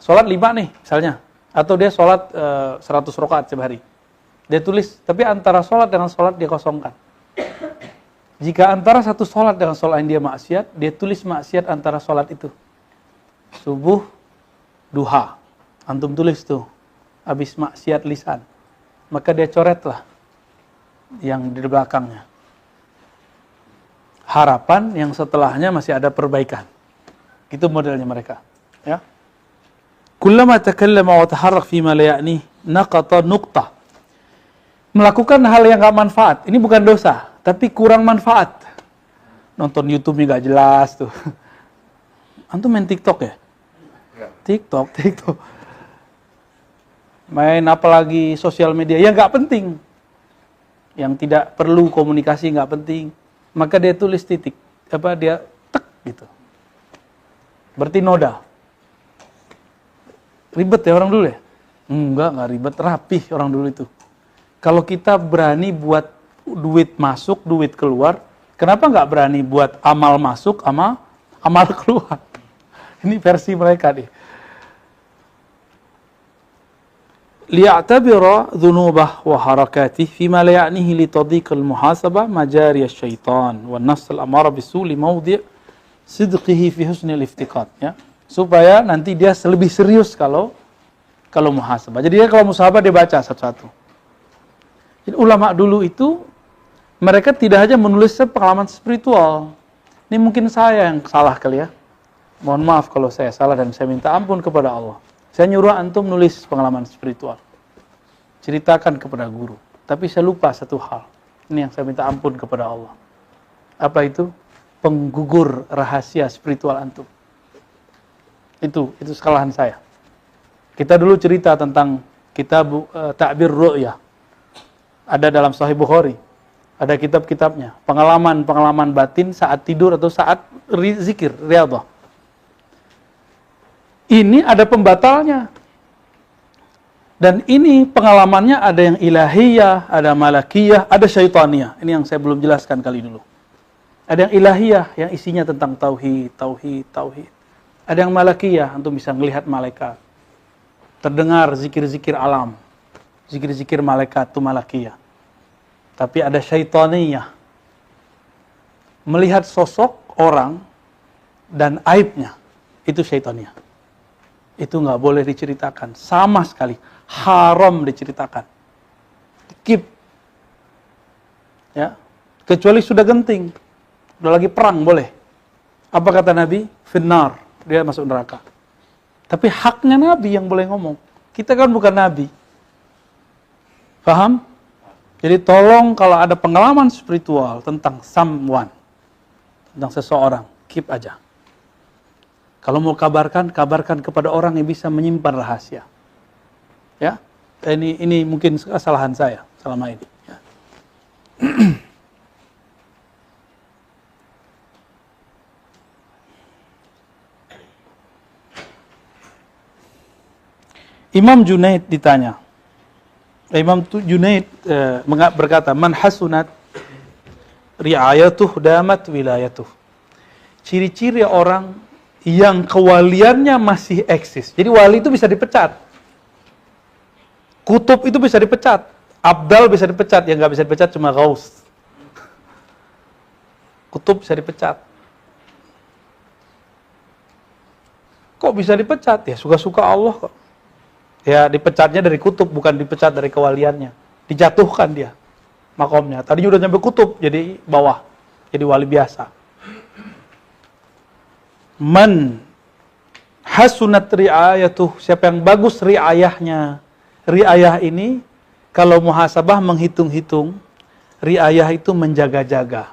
5 nih misalnya, atau dia sholat 100 rakaat sehari, dia tulis, tapi antara sholat dengan sholat dia kosongkan. Jika antara satu sholat dengan sholat yang dia maksiat, dia tulis maksiat antara sholat itu. Subuh, duha, antum tulis tuh, habis maksiat lisan, maka dia coretlah yang di belakangnya. Harapan yang setelahnya masih ada perbaikan. Itu modelnya mereka, ya. Kullama takallama wa taharrak fima la ya'ni naqata nuqtah. Melakukan hal yang enggak manfaat. Ini bukan dosa, tapi kurang manfaat. Nonton YouTube-nya enggak jelas tuh. Antum main TikTok ya? TikTok. Main apalagi sosial media yang enggak penting. Yang tidak perlu komunikasi enggak penting. Maka dia tulis titik, dia tek gitu. Berarti noda. Ribet ya orang dulu ya? Enggak ribet, rapih orang dulu itu. Kalau kita berani buat duit masuk, duit keluar, kenapa nggak berani buat amal masuk, amal keluar? Ini versi mereka nih. Li'atabira dhunubah wa harakatih fima la ya'nihi li tadhiqil muhasabah majari syaitan wa nafs al-amara bisuli mawdi' sidqihi fi husnil iftiqat, ya. Supaya nanti dia lebih serius kalau muhasabah. Jadi dia kalau muhasabah dia baca satu-satu. Jadi ulama dulu itu mereka tidak hanya menulis pengalaman spiritual. Ini mungkin saya yang salah kali ya. Mohon maaf kalau saya salah dan saya minta ampun kepada Allah. Saya nyuruh antum nulis pengalaman spiritual. Ceritakan kepada guru. Tapi saya lupa satu hal. Ini yang saya minta ampun kepada Allah. Apa itu? Penggugur rahasia spiritual antum. Itu kesalahan saya. Kita dulu cerita tentang kitab Ta'bir Ru'ya. Ada dalam Sahih Bukhari. Ada kitab-kitabnya. Pengalaman batin saat tidur atau saat zikir, riyadhah. Ini ada pembatalnya. Dan ini pengalamannya ada yang ilahiyah, ada malakiyah, ada syaitaniyah. Ini yang saya belum jelaskan kali dulu. Ada yang ilahiyah, yang isinya tentang tauhid. Ada yang malakiyah, untuk bisa melihat malaikat. Terdengar zikir-zikir alam. Zikir-zikir malaikat, itu malakiyah. Tapi ada syaitaniyah. Melihat sosok orang dan aibnya. Itu syaitaniyah. Itu nggak boleh diceritakan. Sama sekali. Haram diceritakan. Keep. Ya. Kecuali sudah genting. Udah lagi perang, boleh. Apa kata Nabi? Finnar. Dia masuk neraka. Tapi haknya Nabi yang boleh ngomong. Kita kan bukan Nabi. Paham? Jadi tolong kalau ada pengalaman spiritual tentang someone, tentang seseorang, keep aja. Kalau mau kabarkan kepada orang yang bisa menyimpan rahasia. Ya, ini mungkin kesalahan saya selama ini. Ya. Imam Junaid ditanya. Imam Junaid berkata, man hasunat ri'ayatuh damat wilayatuh. Ciri-ciri orang yang kewaliannya masih eksis. Jadi wali itu bisa dipecat. Kutub itu bisa dipecat. Abdal bisa dipecat. Yang nggak bisa dipecat cuma Ghaus. Kutub bisa dipecat. Kok bisa dipecat? Ya suka-suka Allah kok. Ya dipecatnya dari kutub, bukan dipecat dari kewaliannya. Dijatuhkan dia makomnya. Tadinya udah nyampe kutub, jadi bawah. Jadi wali biasa. Man hasunat ri'ayatuh. Siapa yang bagus ri'ayahnya. Ri'ayah ini, kalau muhasabah menghitung-hitung, ri'ayah itu menjaga-jaga.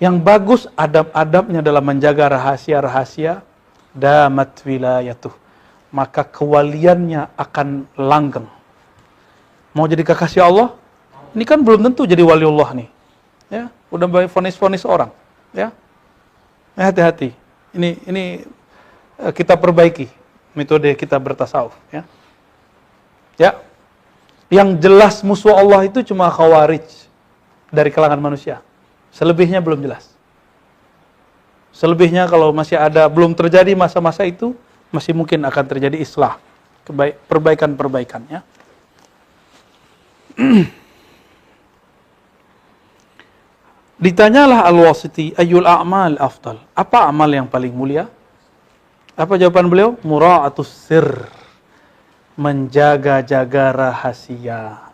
Yang bagus adab-adabnya dalam menjaga rahasia-rahasia, damat wilayatuh. Maka kewaliannya akan langgeng. Mau jadi kekasih Allah? Ini kan belum tentu jadi wali Allah nih. Ya, udah banyak vonis-vonis orang. Ya, hati-hati. Ini kita perbaiki metode kita bertasawuf. Ya. Ya, yang jelas musuh Allah itu cuma khawarij dari kalangan manusia. Selebihnya belum jelas. Selebihnya kalau masih ada, belum terjadi masa-masa itu, masih mungkin akan terjadi islah, perbaikan-perbaikan. Ya. Ditanyalah Al-Wasiti, ayyul a'mal afdal? Apa amal yang paling mulia? Apa jawaban beliau? Mura'atus sir. Menjaga-jaga rahasia.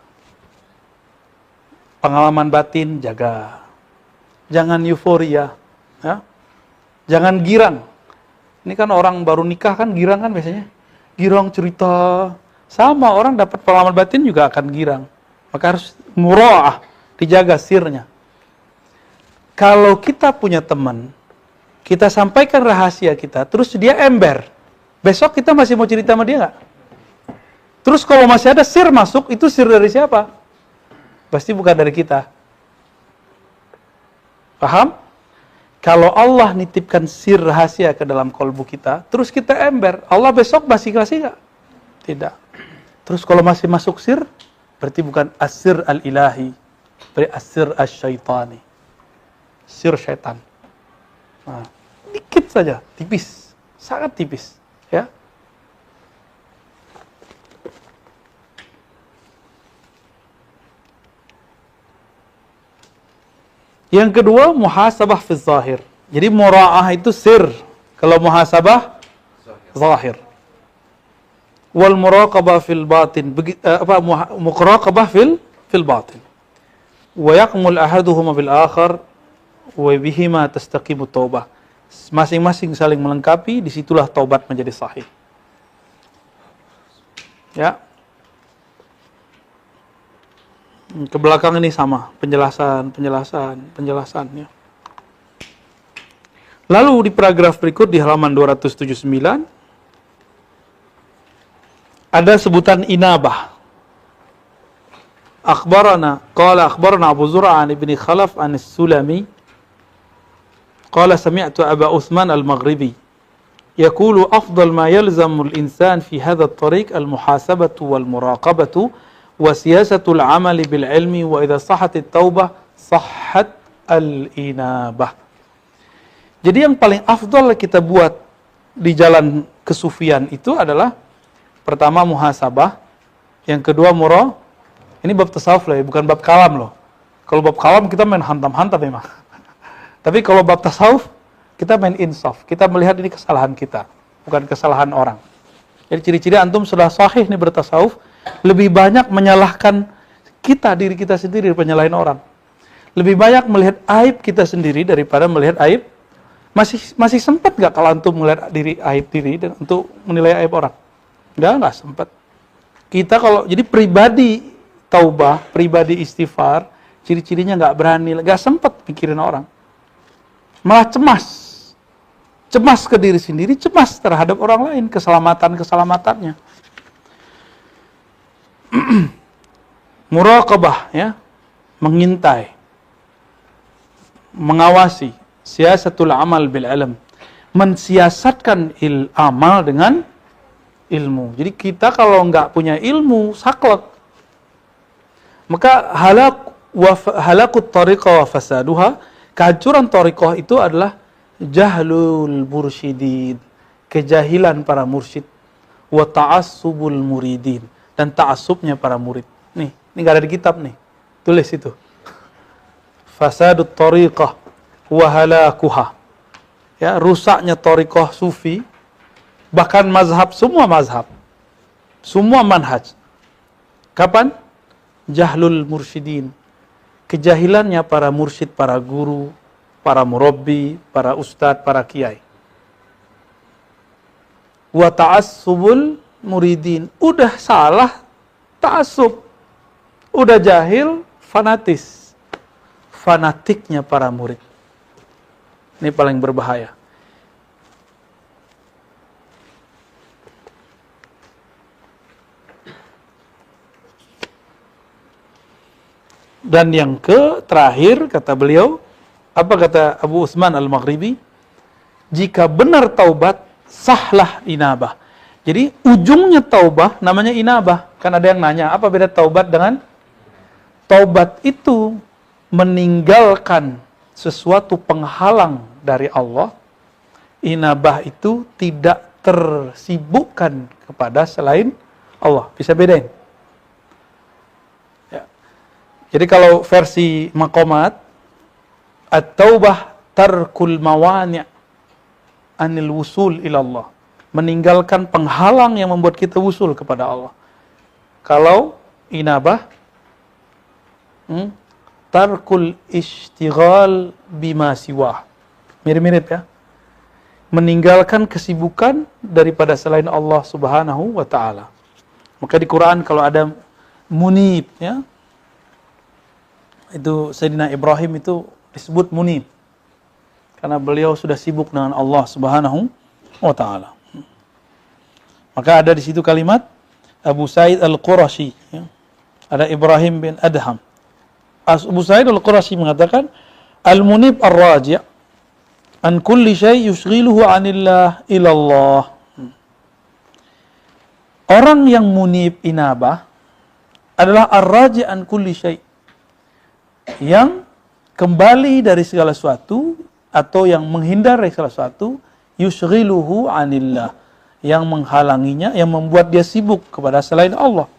Pengalaman batin jaga. Jangan euforia, ya. Jangan girang. Ini kan orang baru nikah kan girang kan biasanya. Girang cerita. Sama orang dapat pengalaman batin juga akan girang. Maka harus mura'ah, dijaga sirnya. Kalau kita punya teman, kita sampaikan rahasia kita, terus dia ember. Besok kita masih mau cerita sama dia nggak? Terus kalau masih ada sir masuk, itu sir dari siapa? Pasti bukan dari kita. Paham? Kalau Allah nitipkan sir rahasia ke dalam kolbu kita, terus kita ember, Allah besok masih kasih nggak? Tidak. Terus kalau masih masuk sir, berarti bukan asir al-ilahi, berarti asir al-syaitani. Sir syaitan. Nah, dikit saja, tipis. Sangat tipis. Ya. Yang kedua, muhasabah fi zahir. Jadi mura'ah itu sir. Kalau muhasabah zahir. Wal muraqabah fil batin. Muraqabah fil batin. Wa yakmul ahaduhuma bil akhar wa bihima tastaqimu taubah. masing-masing saling melengkapi, disitulah taubat menjadi sahih. Ya. Ke belakang ini sama, penjelasan ya. Lalu di paragraf berikut di halaman 279 ada sebutan inabah. Akhbarana Abu Zur'a an Ibni Khalaf an Sulami qala sami'tu Aba Uthman al-Maghribi yaqulu afdal ma yalzamu al-insan fi hadha at-tariq al-muhasabatu wal-muraqabatu wa siyasatu al-'amali bil-'ilmi wa idha sahhat at-taubah sahhat al-inabah. Jadi yang paling afdal kita buat di jalan kesufian itu adalah pertama muhasabah, yang kedua ini bab tasawuf lah ya, bukan bab kalam loh. Kalau bab kalam kita main hantam-hantam memang. Tapi kalau bab tasawuf kita main insaf. Kita melihat ini kesalahan kita, bukan kesalahan orang. Jadi ciri-ciri antum sudah sahih nih bertasawuf, lebih banyak menyalahkan diri kita sendiri daripada nyalahin orang. Lebih banyak melihat aib kita sendiri daripada melihat aib. Masih sempat nggak kalau antum melihat aib diri dan untuk menilai aib orang? Nggak sempat. Kita kalau jadi pribadi taubah, pribadi istighfar, ciri-cirinya nggak berani, nggak sempat pikirin orang, malah cemas ke diri sendiri, cemas terhadap orang lain, keselamatannya. Muraqabah ya, mengintai, mengawasi, siasatul amal bil ilm, mensiasatkan amal dengan ilmu. Jadi kita kalau nggak punya ilmu, saklek. Maka halakut tariqah wa fasaduha, kehancuran tariqah itu adalah jahlul mursyidin, kejahilan para mursyid, wa ta'assubul muridin, dan ta'assubnya para murid. Ini enggak ada di kitab nih. Tulis itu. Fasadut tariqah wa halakuha. Ya, rusaknya tariqah sufi, bahkan mazhab, semua manhaj. Kapan? Jahlul mursyidin, kejahilannya para mursyid, para guru, para murabbi, para ustadz, para kiai. Wa ta'assubul muridin, udah salah ta'assub, udah jahil fanatiknya para murid. Ini paling berbahaya. Dan yang terakhir, kata beliau, apa kata Abu Uthman al-Maghribi? Jika benar taubat, sahlah inabah. Jadi ujungnya taubah namanya inabah. Kan ada yang nanya, apa beda taubat dengan? Taubat itu meninggalkan sesuatu penghalang dari Allah. Inabah itu tidak tersibukkan kepada selain Allah. Bisa bedain? Jadi kalau versi maqamat, at-taubah tarkul mawani' anil wusul ilallah. Meninggalkan penghalang yang membuat kita wusul kepada Allah. Kalau inabah, tarkul ishtighal bima siwah. Mirip-mirip ya. Meninggalkan kesibukan daripada selain Allah subhanahu wa ta'ala. Maka di Quran kalau ada munib ya, itu Sayyidina Ibrahim itu disebut munib karena beliau sudah sibuk dengan Allah Subhanahu wa taala. Maka ada di situ kalimat Abu Sa'id Al-Qurashi ya. Ada Ibrahim bin Adham. Abu Sa'id Al-Qurashi mengatakan al-munib ar-raji' an kulli syai' yushghiluhu 'anillah ilallah. Orang yang munib inabah adalah ar-raji' an kulli syai', yang kembali dari segala sesuatu atau yang menghindar dari segala sesuatu, yushghiluhu 'anillah, yang menghalanginya, yang membuat dia sibuk kepada selain Allah.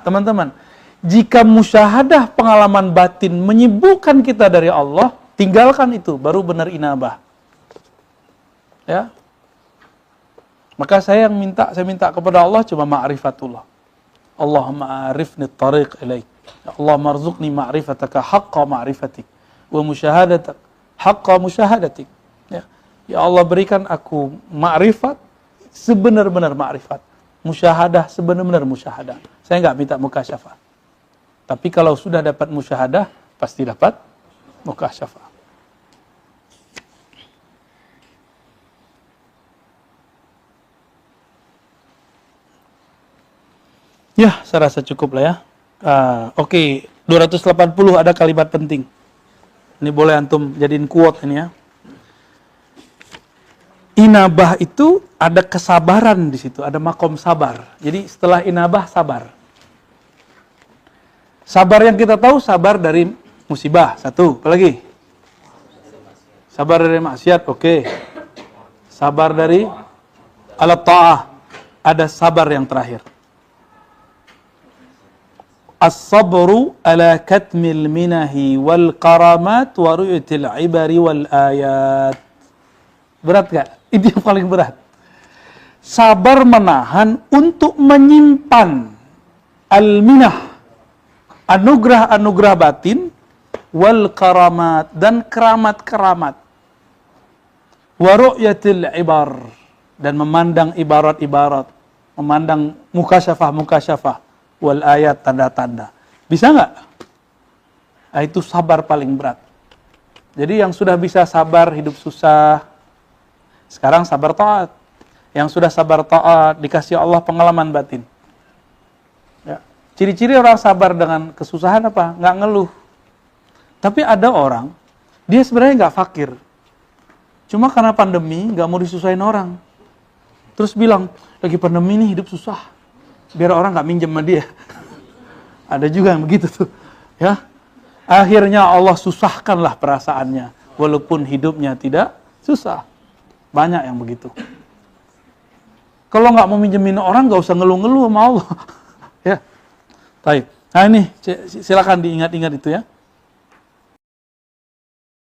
Teman-teman, jika musyahadah pengalaman batin menyibukkan kita dari Allah, tinggalkan itu, baru benar inabah. Ya. Maka saya minta kepada Allah cuma ma'rifatullah. Allahumma arifni at-tariq ilaik. Allah marzuqni ma'rifataka haqqa ma'rifatik wa musyahadatak haqqa musyahadatik. Ya. Ya Allah, berikan aku ma'rifat sebenar-benar ma'rifat. Musyahadah sebenar-benar musyahadah. Saya nggak minta mukasyafah. Tapi kalau sudah dapat musyahadah, pasti dapat mukasyafah. Ya, saya rasa cukup lah ya. Oke, 280 ada kalimat penting. Ini boleh antum jadiin quote ini ya. Inabah itu ada kesabaran di situ, ada makom sabar. Jadi setelah inabah sabar. Sabar yang kita tahu sabar dari musibah, satu. Apalagi? Sabar dari maksiat, oke. Sabar dari ala ta'ah, ada sabar yang terakhir. As-sabru ala katmil minahi wal karamat wa ru'yatil ibari wal ayat. Berat gak? Itu yang paling berat. Sabar menahan untuk menyimpan al-minah, anugerah-anugerah batin, wal karamat, dan keramat-keramat. Wa ru'yatil ibar, dan memandang ibarat-ibarat, memandang mukasyafah-mukasyafah, wal ayat, tanda-tanda. Bisa nggak? Nah, itu sabar paling berat. Jadi yang sudah bisa sabar hidup susah, sekarang sabar taat. Yang sudah sabar taat, dikasih Allah pengalaman batin. Ya. Ciri-ciri orang sabar dengan kesusahan apa? Nggak ngeluh. Tapi ada orang, dia sebenarnya nggak fakir. Cuma karena pandemi, nggak mau disusahin orang. Terus bilang, lagi pandemi nih hidup susah. Biar orang nggak minjem sama dia. Ada juga yang begitu tuh. Ya. Akhirnya Allah susahkanlah perasaannya. Walaupun hidupnya tidak susah. Banyak yang begitu. Kalau nggak mau minjemin orang, nggak usah ngeluh-ngeluh sama Allah. Ya. Baik. Nah ini, silakan diingat-ingat itu ya.